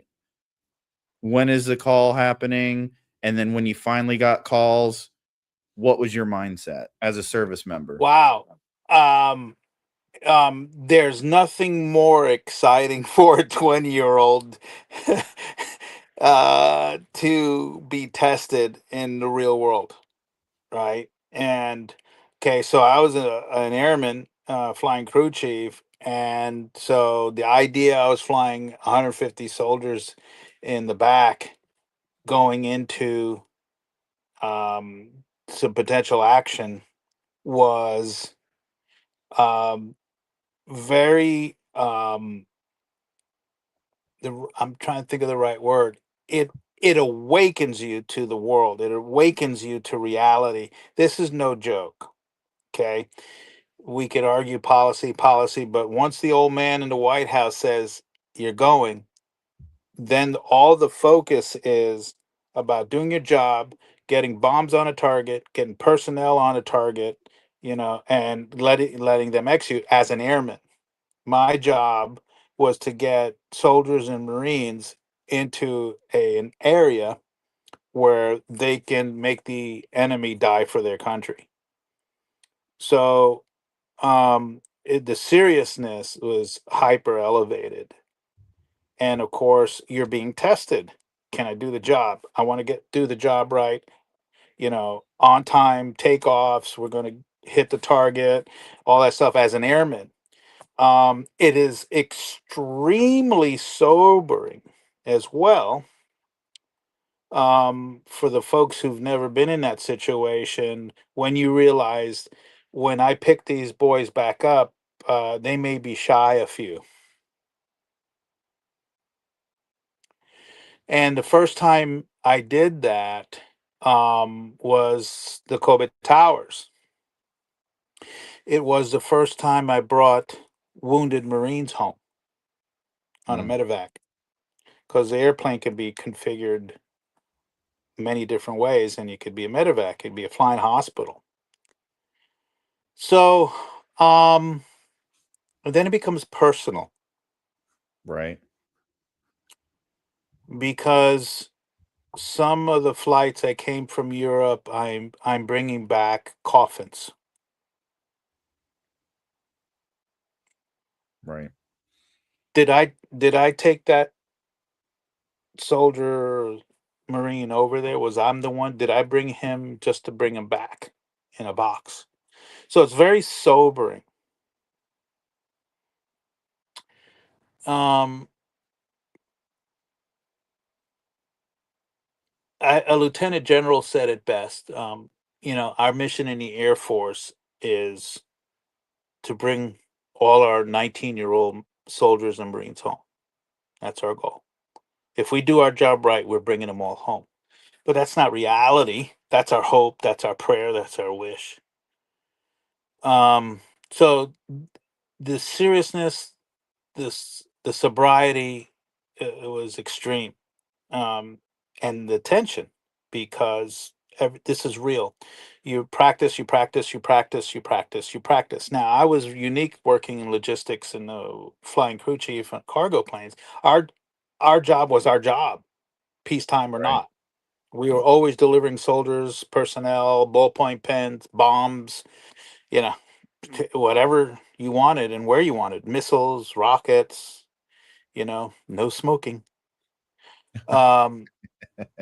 S1: when is the call happening? And then when you finally got calls, what was your mindset as a service member?
S2: Wow. Um, there's nothing more exciting for a 20-year-old to be tested in the real world, right? And okay, so I was an airman, flying crew chief, and so the idea I was flying 150 soldiers in the back going into um, some potential action was um, very I'm trying to think of the right word. It awakens you to the world. It awakens you to reality. This is no joke. Okay, we could argue policy, but once the old man in the White House says you're going, then all the focus is about doing your job, getting bombs on a target, getting personnel on a target, and letting them execute as an airman. My job was to get soldiers and Marines into an area where they can make the enemy die for their country. So the seriousness was hyper elevated. And of course, you're being tested. Can I do the job? I want to do the job right. On time takeoffs. We're going to hit the target. All that stuff as an airman. It is extremely sobering as well, for the folks who've never been in that situation. When you realize, when I pick these boys back up, they may be shy a few. And the first time I did that, was the Kobe Towers. It was the first time I brought wounded Marines home on a
S1: Mm,
S2: medevac, because the airplane can be configured many different ways, and it could be a medevac, it could be a flying hospital. So, um, then it becomes personal,
S1: right.
S2: because some of the flights that came from Europe, I'm bringing back coffins.
S1: Right.
S2: Did I take that soldier Marine over there? Was I'm the one? Did I bring him just to bring him back in a box? So it's very sobering. Um, a lieutenant general said it best. Our mission in the Air Force is to bring all our 19-year-old soldiers and Marines home. That's our goal. If we do our job right, we're bringing them all home. But that's not reality. That's our hope. That's our prayer. That's our wish. So the seriousness, the sobriety, it was extreme, um, and the tension, because this is real. You practice, you practice, you practice, you practice, you practice. Now, I was unique working in logistics and flying crew chief on cargo planes. Our job was our job, peacetime or
S1: Right.
S2: not. We were always delivering soldiers, personnel, ballpoint pens, bombs, you know, whatever you wanted and where you wanted, missiles, rockets, no smoking. Um,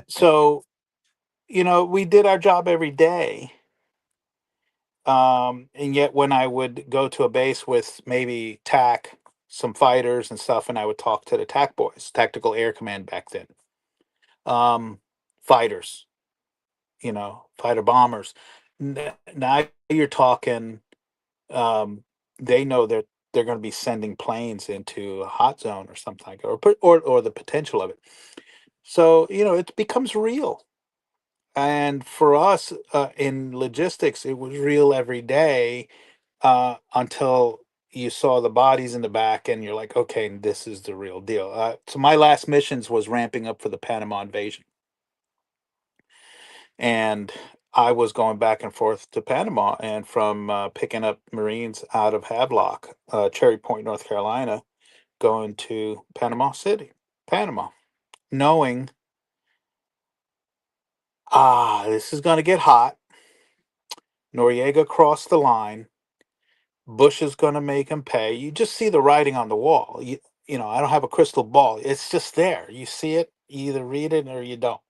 S2: so, we did our job every day. And yet when I would go to a base with maybe TAC, some fighters and stuff, and I would talk to the TAC boys, Tactical Air Command back then, um, fighters, fighter bombers. Now you're talking, um, they know that they're going to be sending planes into a hot zone or something like that, or the potential of it. So it becomes real. And for us, in logistics, it was real every day, until you saw the bodies in the back, and you're like, okay, this is the real deal. So my last missions was ramping up for the Panama invasion, and I was going back and forth to Panama, and from picking up Marines out of Havelock, Cherry Point, North Carolina, going to Panama City, Panama, knowing, this is going to get hot. Noriega crossed the line. Bush is going to make him pay. You just see the writing on the wall. I don't have a crystal ball. It's just there. You see it, you either read it or you don't.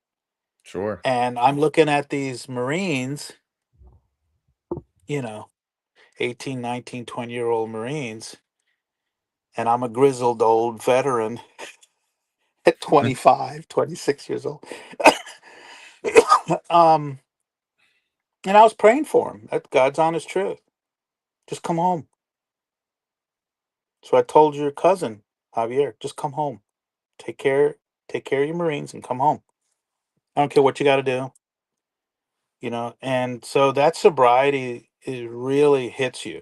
S1: Sure.
S2: And I'm looking at these Marines, you know, 18, 19, 20-year-old Marines, and I'm a grizzled old veteran at 25, 26 years old. um, and I was praying for him. That's God's honest truth. Just come home. So I told your cousin, Javier, just come home. Take care, take care of your Marines and come home. I don't care what you got to do, and so that sobriety, it really hits you.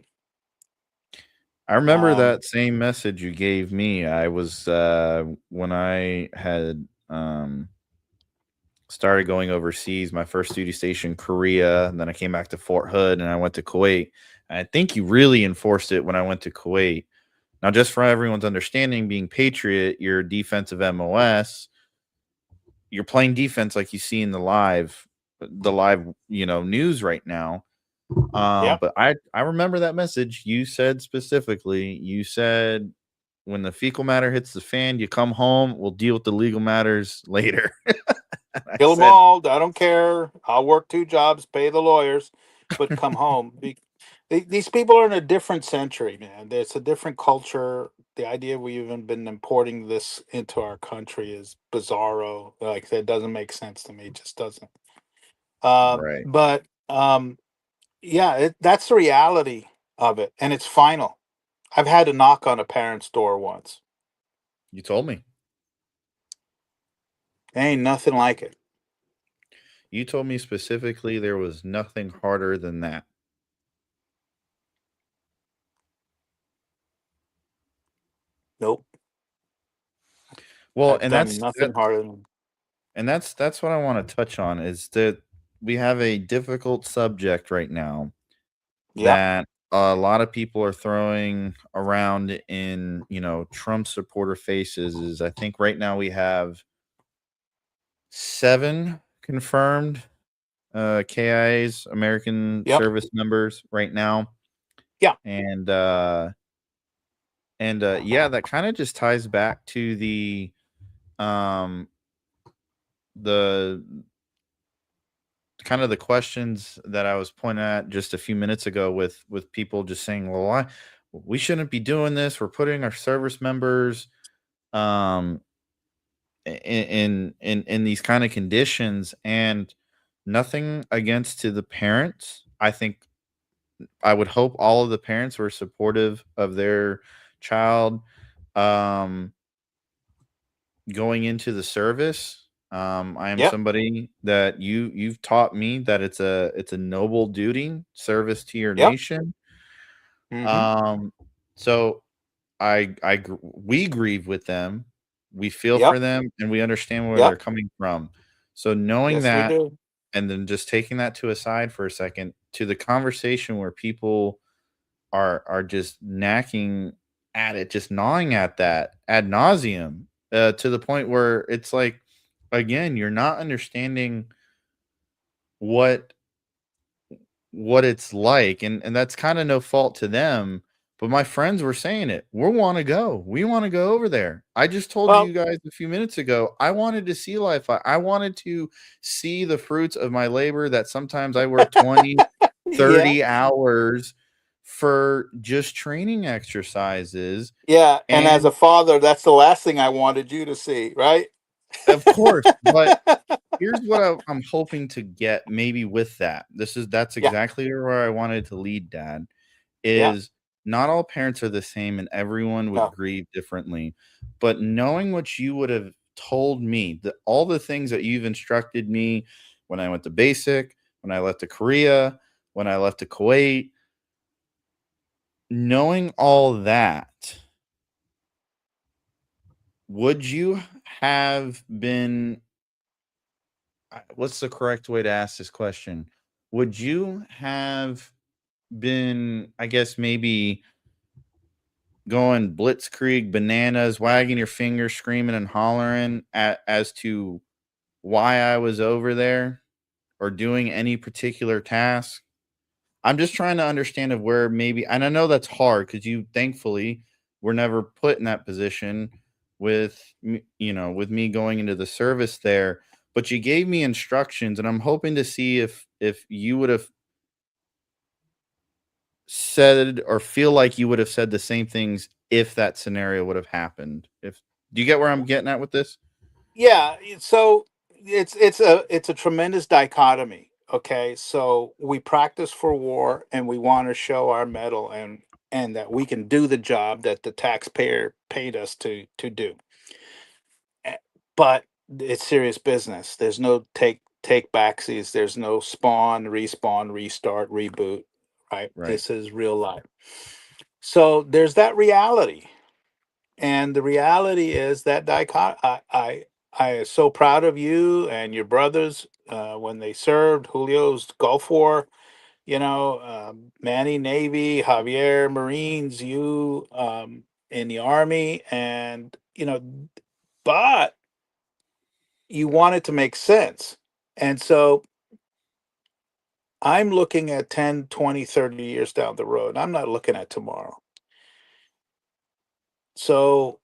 S1: I remember
S2: Um,
S1: that same message you gave me. I was when I had started going overseas, my first duty station, Korea, and then I came back to Fort Hood and I went to Kuwait. And I think you really enforced it when I went to Kuwait. Now, just for everyone's understanding, being Patriot, your defensive MOS, you're playing defense like you see in the live, news right now.
S2: yeah,
S1: But I remember that message. You said specifically, you said when the fecal matter hits the fan, you come home. We'll deal with the legal matters later. And I
S2: kill them
S1: said,
S2: all. I don't care. I'll work two jobs, pay the lawyers, but come home. These people are in a different century, man. It's a different culture. The idea we've even been importing this into our country is bizarro. Like, it doesn't make sense to me. It just doesn't.
S1: right.
S2: But yeah, that's the reality of it, and it's final. I've had to knock on a parent's door once.
S1: You told me.
S2: Ain't nothing like it.
S1: You told me specifically there was nothing harder than that.
S2: Nope.
S1: Well,
S2: I've done nothing harder than.
S1: that's what I wanna touch on is that we have a difficult subject right now
S2: Yep.
S1: that a lot of people are throwing around in, Trump supporter faces is I think right now we have 7 confirmed, KIAs, American
S2: Yep.
S1: service members right now,
S2: Yeah.
S1: and, yeah, that kinda just ties back to um, the kind of the questions that I was pointing at just a few minutes ago with people just saying, "Well, why we shouldn't be doing this. We're putting our service members um in these kind of conditions." And nothing against to the parents. I think I would hope all of the parents were supportive of their child um going into the service. I am
S2: Yep.
S1: somebody that you've taught me that it's a noble duty, service to your
S2: Yep.
S1: nation.
S2: Hmm.
S1: Um, so we grieve with them, we feel for
S2: Yep.
S1: them, and we understand where they're
S2: Yep.
S1: coming from. So knowing
S2: Yes, we
S1: that,
S2: do.
S1: and then just taking that to a side for a second, to the conversation where people are just knacking at it, just gnawing at that ad nauseum, to the point where it's like, again, you're not understanding what it's like, and that's kind of no fault to them. But my friends were saying it. We want to go. We want to go over there. I just told
S2: Well,
S1: you guys a few minutes ago. I wanted to see life. I wanted to see the fruits of my labor. That sometimes I work 20,
S2: yeah.
S1: 30 hours for just training exercises.
S2: Yeah. And as a
S1: And
S2: father, that's the last thing I wanted you to see, right?
S1: of course, but here's what I'm hoping to get maybe with that. That's
S2: Yeah.
S1: exactly where I wanted to lead, Dad.
S2: Yeah.
S1: Is not all parents are the same and everyone would
S2: No.
S1: grieve differently. But knowing what you would have told me, all the things that you've instructed me when I went to basic, when I left to Korea, when I left to Kuwait, knowing all that, would you have been what's the correct way to ask this question? Would you have been, I guess, maybe going blitzkrieg bananas, wagging your finger, screaming and hollering as to why I was over there or doing any particular task? I'm just trying to understand of where maybe, and I know that's hard because you thankfully were never put in that position with me going into the service there, but you gave me instructions, and I'm hoping to see if you would have said or feel like you would have said the same things if that scenario would have happened. If Do you get where I'm getting at with this?
S2: Yeah. So it's a tremendous dichotomy. Okay. So we practice for war and we want to show our mettle and that we can do the job that the taxpayer paid us to do. But it's serious business. There's no take backsies. There's no spawn, respawn, restart, reboot. Right.
S1: Right.
S2: This is real life. So there's that reality, and the reality is that I am so proud of you and your brothers when they served. Julio's Gulf War. Manny Navy, Javier Marines, you in the Army, and but you want it to make sense. And so I'm looking at 10, 20, 30 years down the road. I'm not looking at tomorrow. So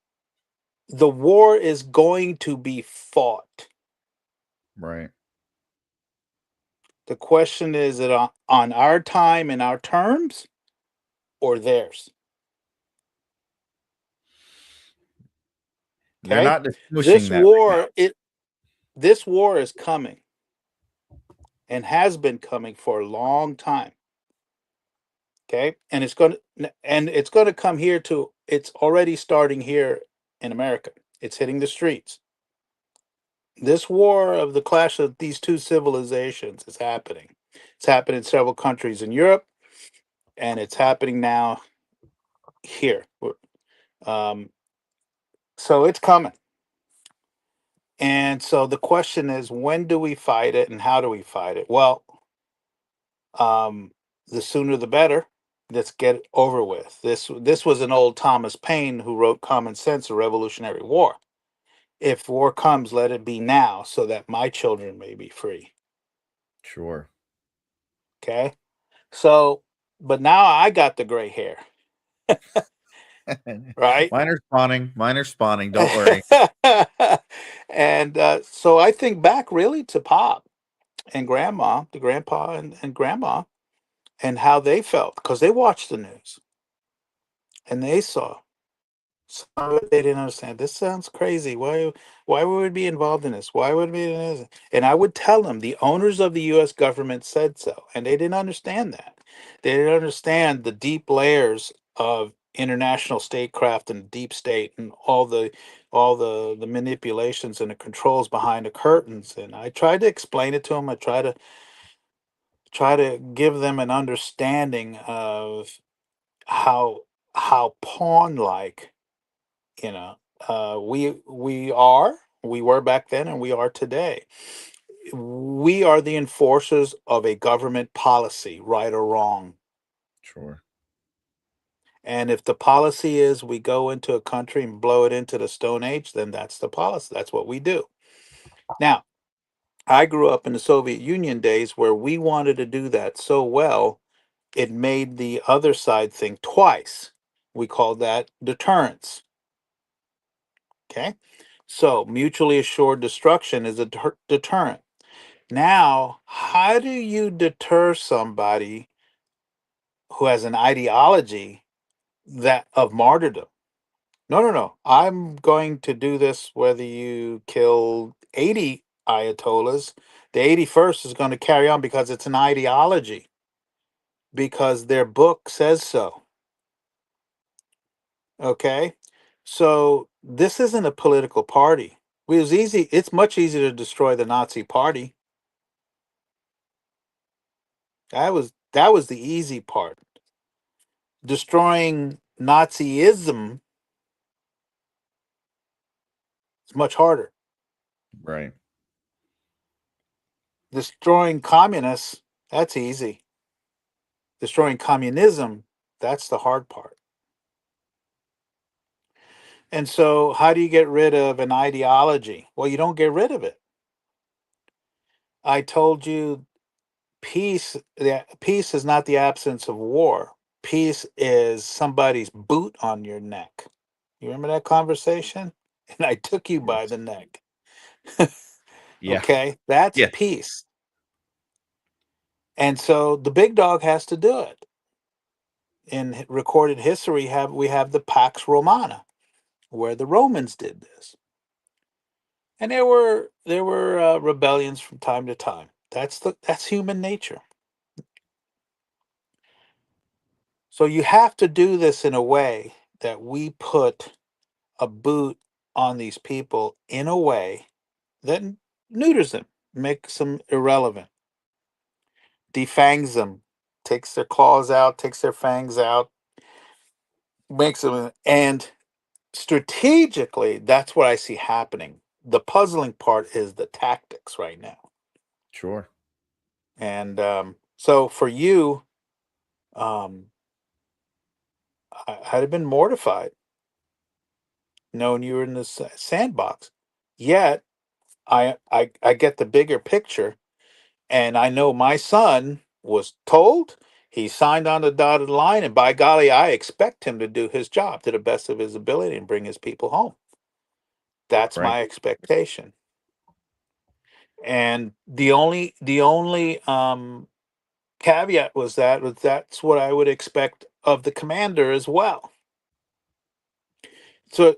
S2: the war is going to be fought.
S1: Right.
S2: The question is it on our time and our terms or theirs?
S1: They're
S2: Okay?
S1: not distinguishing
S2: This
S1: that right now.
S2: war it this war is coming and has been coming for a long time. Okay? And it's going to come here to it's already starting here in America. It's hitting the streets. This war of the clash of these two civilizations is happening. It's happened in several countries in Europe, and it's happening now here. Um, so it's coming. And so the question is, when do we fight it and how do we fight it? Well, um, the sooner the better. Let's get it over with. This was an old Thomas Paine who wrote Common Sense, a Revolutionary War. If war comes, let it be now, so that my children may be free.
S1: Sure.
S2: Okay. So, but now I got the gray hair, right?
S1: Mine are spawning. Mine are spawning. Don't worry.
S2: And so I think back really to Pop and Grandma, the grandpa and grandma, and how they felt because they watched the news and they saw. Some of it they didn't understand. This sounds crazy. Why would we be involved in this? Why would we be in this? And I would tell them the owners of the US government said so. And they didn't understand that. They didn't understand the deep layers of international statecraft and deep state and all the manipulations and the controls behind the curtains. And I tried to explain it to them. I try to give them an understanding of how how pawn like you know we were back then and we are today. We are the enforcers of a government policy, right or wrong.
S1: Sure.
S2: And if the policy is we go into a country and blow it into the stone age, then that's the policy. That's what we do. Now, I grew up in the Soviet Union days where we wanted to do that so well it made the other side think twice. We call that deterrence. Okay. So mutually assured destruction is a deterrent. Now, how do you deter somebody who has an ideology that of martyrdom? No, no, no. I'm going to do this whether you kill 80 ayatollahs. The 81st is going to carry on because it's an ideology, because their book says so. Okay? So this isn't a political party. It was easy, it's much easier to destroy the Nazi party. That was the easy part. Destroying Nazism is much harder.
S1: Right.
S2: Destroying communists, that's easy. Destroying communism, that's the hard part. And so, how do you get rid of an ideology? Well, you don't get rid of it. I told you peace is not the absence of war. Peace is somebody's boot on your neck. You remember that conversation? And I took you by
S1: Yes.
S2: the neck.
S1: Yeah.
S2: Okay, that's
S1: Yeah.
S2: peace. And so the big dog has to do it. In recorded history, we have the Pax Romana, where the Romans did this, and there were rebellions from time to time. That's human nature. So you have to do this in a way that we put a boot on these people in a way that neuters them, makes them irrelevant, defangs them, takes their claws out, takes their fangs out, makes them, and strategically, that's what I see happening. The puzzling part is the tactics right now.
S1: Sure.
S2: And so for you, um, I'd have been mortified knowing you were in this sandbox. Yet I get the bigger picture, and I know my son was told, he signed on the dotted line, and by golly, I expect him to do his job to the best of his ability and bring his people home. That's
S1: Right.
S2: my expectation. And the only caveat was that's what I would expect of the commander as well. So,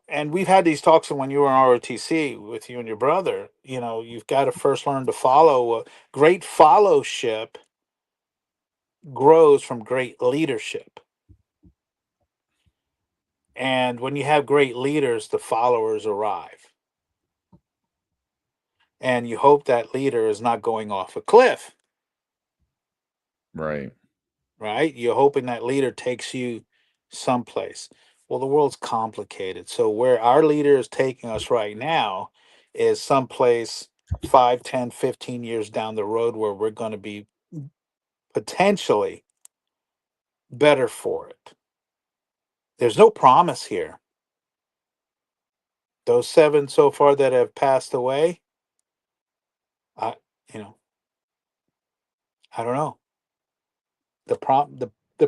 S2: and we've had these talks when you were in ROTC with you and your brother. You've got to first learn to follow. Great fellowship grows from great leadership. And when you have great leaders, the followers arrive. and you hope that leader is not going off a cliff,
S1: Right.
S2: right? You're hoping that leader takes you someplace. Well, the world's complicated. So where our leader is taking us right now is someplace 5, 10, 15 years down the road where we're going to be potentially better for it. There's no promise here. Those 7 so far that have passed away, I you know, I don't know. The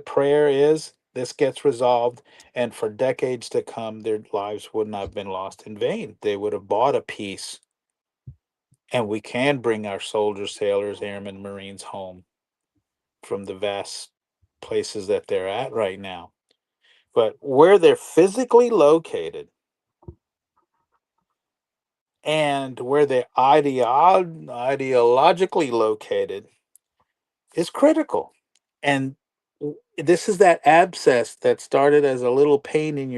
S2: prayer is this gets resolved, and for decades to come their lives would not have been lost in vain. They would have bought a peace, and we can bring our soldiers, sailors, airmen, marines home from the vast places that they're at right now. But where they're physically located and where they're ideologically located is critical. And this is that abscess that started as a little pain in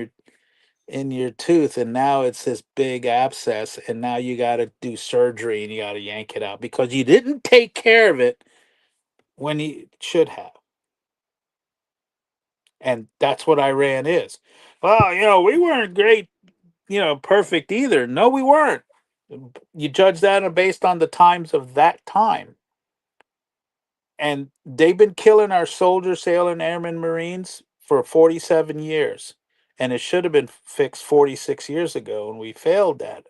S2: your tooth, and now it's this big abscess, and now you got to do surgery and you got to yank it out because you didn't take care of it when you should have. And that's what Iran is. Well, we weren't great, perfect either. No, we weren't. You judge that based on the times of that time. And they've been killing our soldiers, sailor, airmen, marines for 47 years. And it should have been fixed 46 years ago, and we failed at it.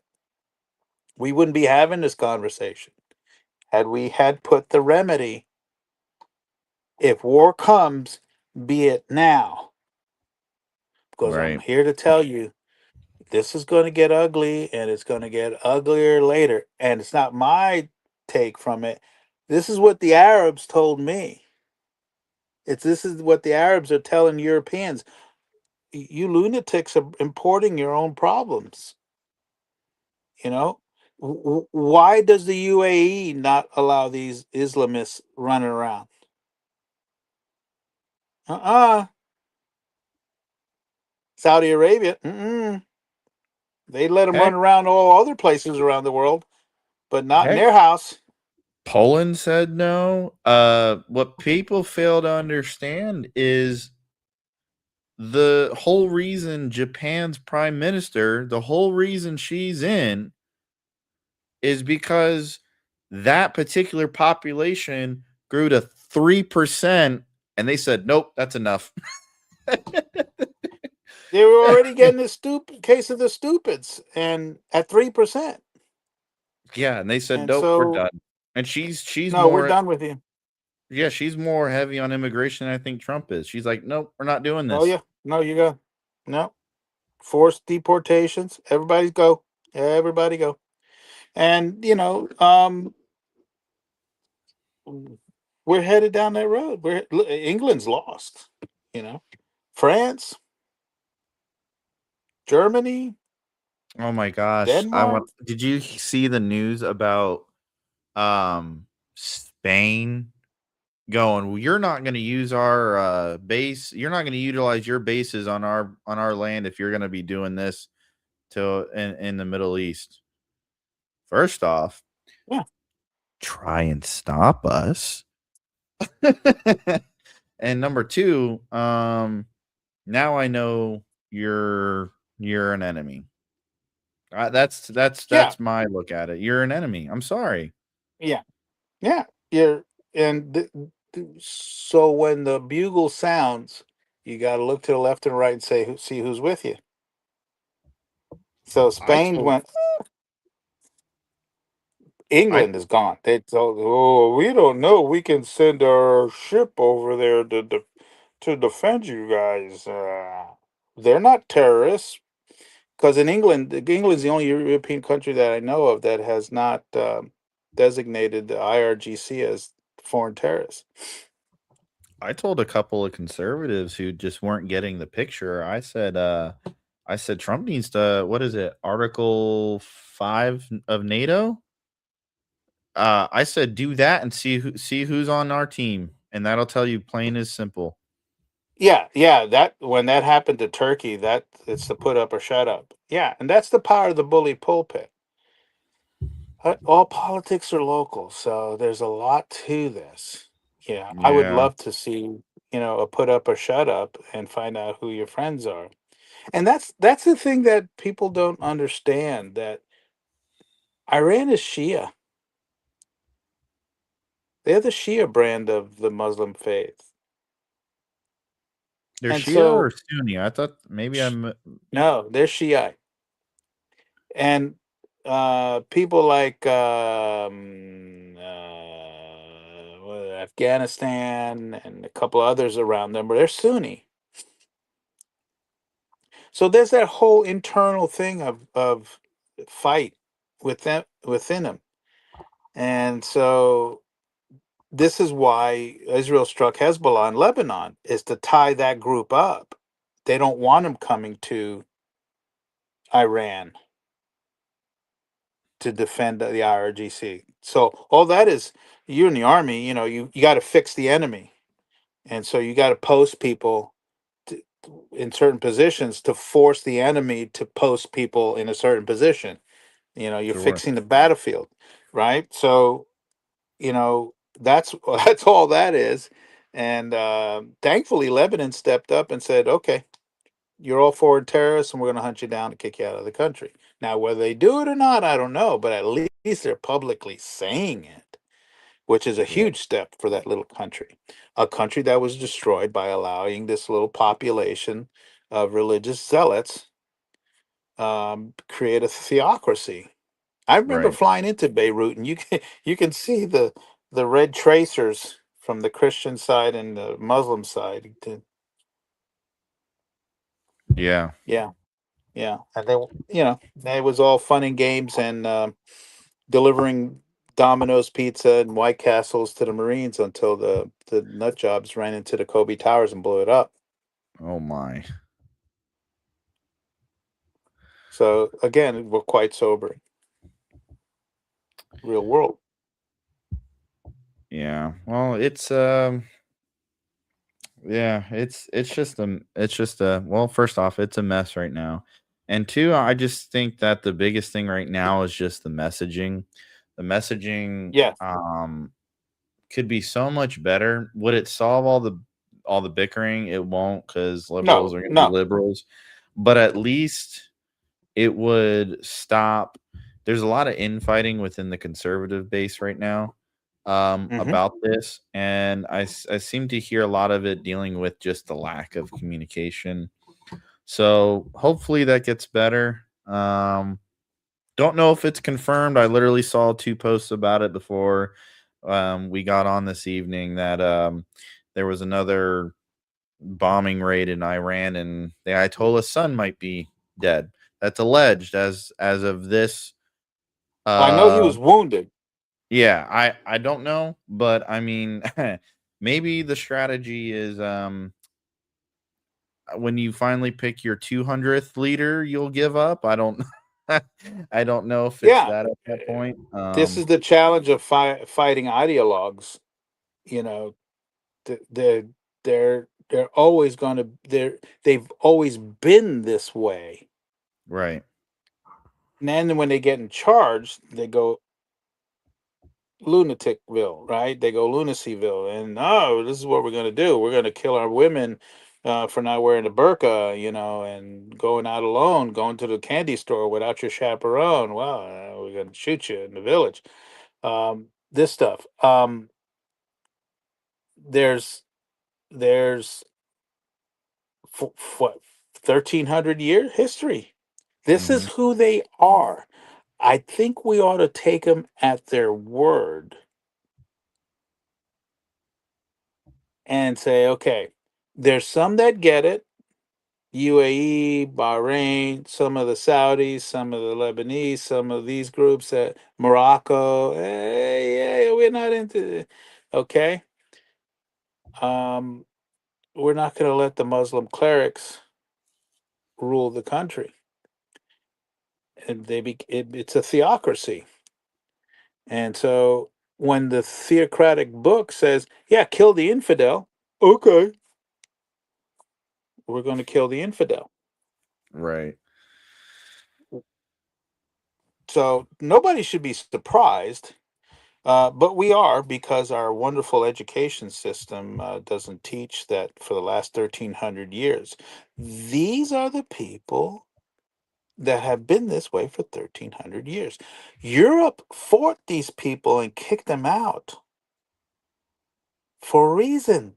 S2: We wouldn't be having this conversation had we had put the remedy. If war comes, be it now. Because I'm
S1: Right.
S2: here to tell you, this is going to get ugly, and it's going to get uglier later. And it's not my take from it. This is what the Arabs told me. This is what the Arabs are telling Europeans. You lunatics are importing your own problems. You know, why does the UAE not allow these Islamists running around? Uh-uh. Saudi Arabia, they let them run
S1: Heck,
S2: around all other places around the world, but not in
S1: heck,
S2: their house.
S1: Poland said no. What people fail to understand is the whole reason Japan's prime minister, the whole reason she's in, is because that particular population grew to 3%, and they said, nope, that's enough.
S2: They were already getting the stupid case of the stupids, and at 3%.
S1: Yeah, and they said,
S2: And
S1: nope, we're
S2: so,
S1: done. And she's
S2: no, we're
S1: more,
S2: done with you.
S1: yeah, she's more heavy on immigration than I think Trump is. She's like, nope, we're not doing
S2: Oh
S1: this.
S2: yeah, no, you go. No, forced deportations. Everybody go. Everybody go. And we're headed down that road. England's lost. You know, France, Germany,
S1: Oh my gosh.
S2: Denmark.
S1: Did you see the news about Spain going, well, you're not going to use our base, you're not going to utilize your bases on our land if you're going to be doing this to in the Middle East. First off,
S2: Yeah,
S1: try and stop us. And number 2, now I know you're an enemy.
S2: yeah,
S1: That's my look at it. You're an enemy. I'm sorry.
S2: yeah, yeah. You're and so when the bugle sounds, you got to look to the left and right and see who's with you. So
S1: I
S2: Spain
S1: told
S2: went.
S1: I
S2: England is gone. They told, oh, we don't know. We can send our ship over there to defend you guys. They're not terrorists because in England's the only European country that I know of that has not designated the IRGC as foreign terrorists.
S1: I told a couple of conservatives who just weren't getting the picture. I said Trump needs to, what is it? Article 5 of NATO? I said do that and see who's on our team, and that'll tell you plain as simple.
S2: Yeah, yeah. That when that happened to Turkey, that it's the put up or shut up. Yeah, and that's the power of the bully pulpit. all politics are local, so there's a lot to this. Yeah, I would
S1: Yeah.
S2: love to see, a put up or shut up and find out who your friends are. And that's the thing that people don't understand, that Iran is Shia. They're the Shia brand of the Muslim faith.
S1: They're
S2: And
S1: Shia or
S2: so,
S1: Sunni? I thought maybe
S2: sh-
S1: I'm
S2: no, they're Shiite. And people like Afghanistan and a couple others around them, but they're Sunni. So there's that whole internal thing of fight within them. And so this is why Israel struck Hezbollah in Lebanon, is to tie that group up. They don't want them coming to Iran to defend the IRGC. So all that is, you in the army, you got to fix the enemy. And so you got to post people to, in certain positions to force the enemy to post people in a certain position. You're
S1: sure.
S2: fixing the battlefield, right? So, that's that's all that is. And thankfully, Lebanon stepped up and said, "Okay, you're all foreign terrorists, and we're going to hunt you down and kick you out of the country." Now, whether they do it or not, I don't know, but at least they're publicly saying it, which is a
S1: Right.
S2: huge step for that little country, a country that was destroyed by allowing this little population of religious zealots create a theocracy. I remember
S1: Right.
S2: flying into Beirut, and you can see the red tracers from the Christian side and the Muslim side.
S1: Yeah.
S2: Yeah, yeah, and it was all fun and games, and delivering Domino's pizza and White Castles to the Marines until the nut jobs ran into the Kobe Towers and blew it up.
S1: Oh my.
S2: So again, we're quite sobering. Real world.
S1: Yeah. Well, yeah, it's just a well, first off, it's a mess right now. And two, I just think that the biggest thing right now is just the messaging. The messaging
S2: Yeah.
S1: could be so much better. Would it solve all the bickering? It won't, because liberals
S2: No.
S1: are gonna be
S2: No.
S1: liberals. But at least it would stop. There's a lot of infighting within the conservative base right now,
S2: Hmm.
S1: about this, and I seem to hear a lot of it dealing with just the lack of communication. So hopefully that gets better. Don't know if it's confirmed. I literally saw two posts about it before we got on this evening, that there was another bombing raid in Iran, and the Ayatollah's son might be dead. That's alleged as of this.
S2: I know he
S1: Uh,
S2: was wounded.
S1: yeah, I don't know, but I mean, maybe the strategy is when you finally pick your 200th leader, you'll give up. I don't. I don't know if it's
S2: Yeah.
S1: that at that point.
S2: This is the challenge of fighting ideologues. You know, they're they're always going to they've always been this way.
S1: Right.
S2: And then when they get in charge, they go lunaticville, right? They go lunacyville, and oh, this is what we're going to do. We're going to kill our women for not wearing a burqa, and going out alone, going to the candy store without your chaperone. Well, we're going to shoot you in the village. This stuff. There's there's what 1,300 year history. This is
S1: Mhm.
S2: who they are. I think we ought to take them at their word and say, okay, there's some that get it. UAE, Bahrain, some of the Saudis, some of the Lebanese, some of these groups at Morocco. Hey, yeah, we're not into it. Okay. Um, we're not going to let the Muslim clerics rule the country. And it's a theocracy. And so when the theocratic book says, yeah, kill the infidel, okay, we're going to kill the infidel.
S1: Right.
S2: So nobody should be surprised, but we are, because our wonderful education system doesn't teach that for the last 1,300 years. These are the people that have been this way for 1,300 years. Europe fought these people and kicked them out for a reason.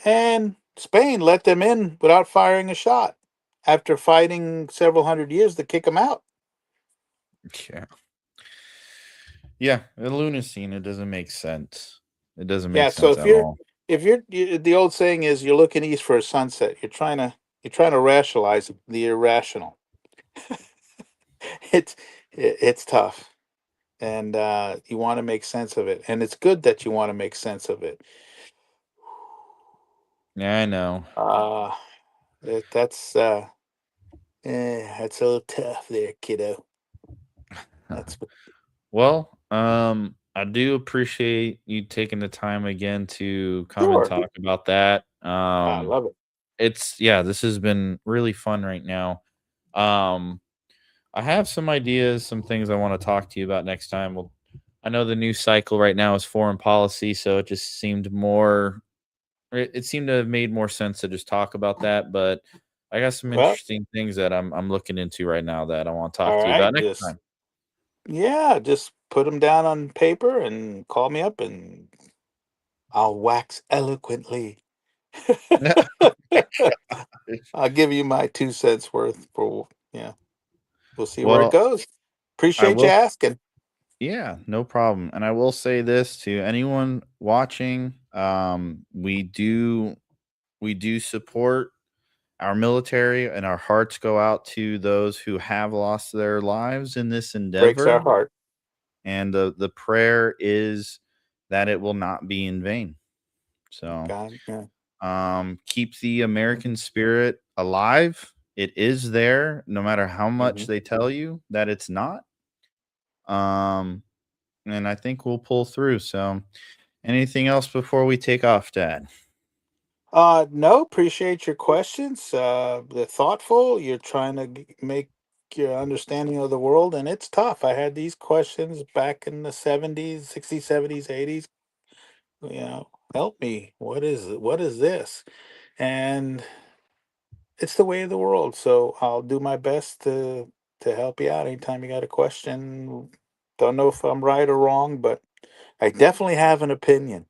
S2: And Spain let them in without firing a shot after fighting several hundred years to kick them out.
S1: Yeah. Yeah, a lunacy, and it doesn't make sense. It doesn't make
S2: Yeah, so
S1: sense at all.
S2: the old saying is you're looking east for a sunset. You're trying to rationalize the irrational. It's it's tough, and you want to make sense of it, and it's good that you want to make sense of it.
S1: Yeah, I know.
S2: Uh that's that's a little tough there, kiddo. That's what.
S1: Well, I do appreciate you taking the time again to come and
S2: Sure.
S1: talk about that.
S2: I love it.
S1: It's yeah, this has been really fun right now. Um, I have some ideas, some things I want to talk to you about next time. Well, I know the new cycle right now is foreign policy, so it just seemed more it seemed to have made more sense to just talk about that, but I got some
S2: Well,
S1: interesting things that I'm looking into right now that I want to talk
S2: all
S1: to you about
S2: right.
S1: next
S2: Just
S1: time.
S2: yeah, just put them down on paper and call me up, and I'll wax eloquently. I'll give you my 2 cents worth for yeah. We'll see where it
S1: Well,
S2: goes.
S1: I
S2: Appreciate you
S1: will
S2: asking.
S1: yeah, no problem. And I will say this to anyone watching, we do support our military, and our hearts go out to those who have lost their lives in this
S2: Breaks our
S1: endeavor,
S2: heart.
S1: and the prayer is that it will not be in vain. So,
S2: God, yeah.
S1: keep the American spirit alive. It is there no matter how much
S2: Mhm.
S1: they tell you that it's not. Um, and I think we'll pull through. So, anything else before we take off, Dad?
S2: No, appreciate your questions. They're thoughtful. You're trying to make your understanding of the world, and it's tough. I had these questions back in the 70s, 60s, 70s, 80s. You know, help me. What is this? And it's the way of the world. So I'll do my best to help you out anytime you got a question. Don't know if I'm right or wrong, but I definitely have an opinion.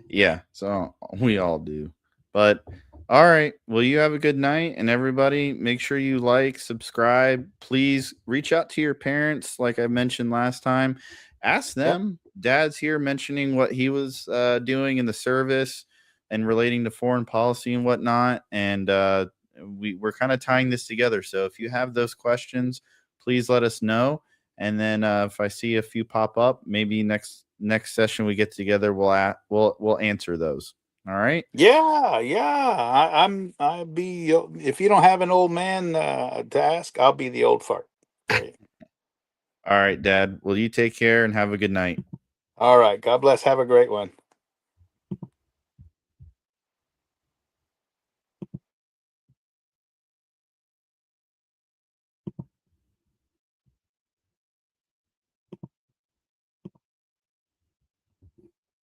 S1: Yeah, so we all do. But all right, well, you have a good night, and everybody, make sure you like, subscribe. Please reach out to your parents, like I mentioned last time. Ask
S2: Yep.
S1: them. Dad's here mentioning what he was doing in the service and relating to foreign policy and whatnot. And we're kind of tying this together. So if you have those questions, please let us know. And then if I see a few pop up, maybe next session we get together, we'll answer those. All right.
S2: Yeah, yeah. I'll be if you don't have an old man to ask, I'll be the old fart for you.
S1: All right, Dad. Well, you take care and have a good night.
S2: All right. God bless. Have a great one.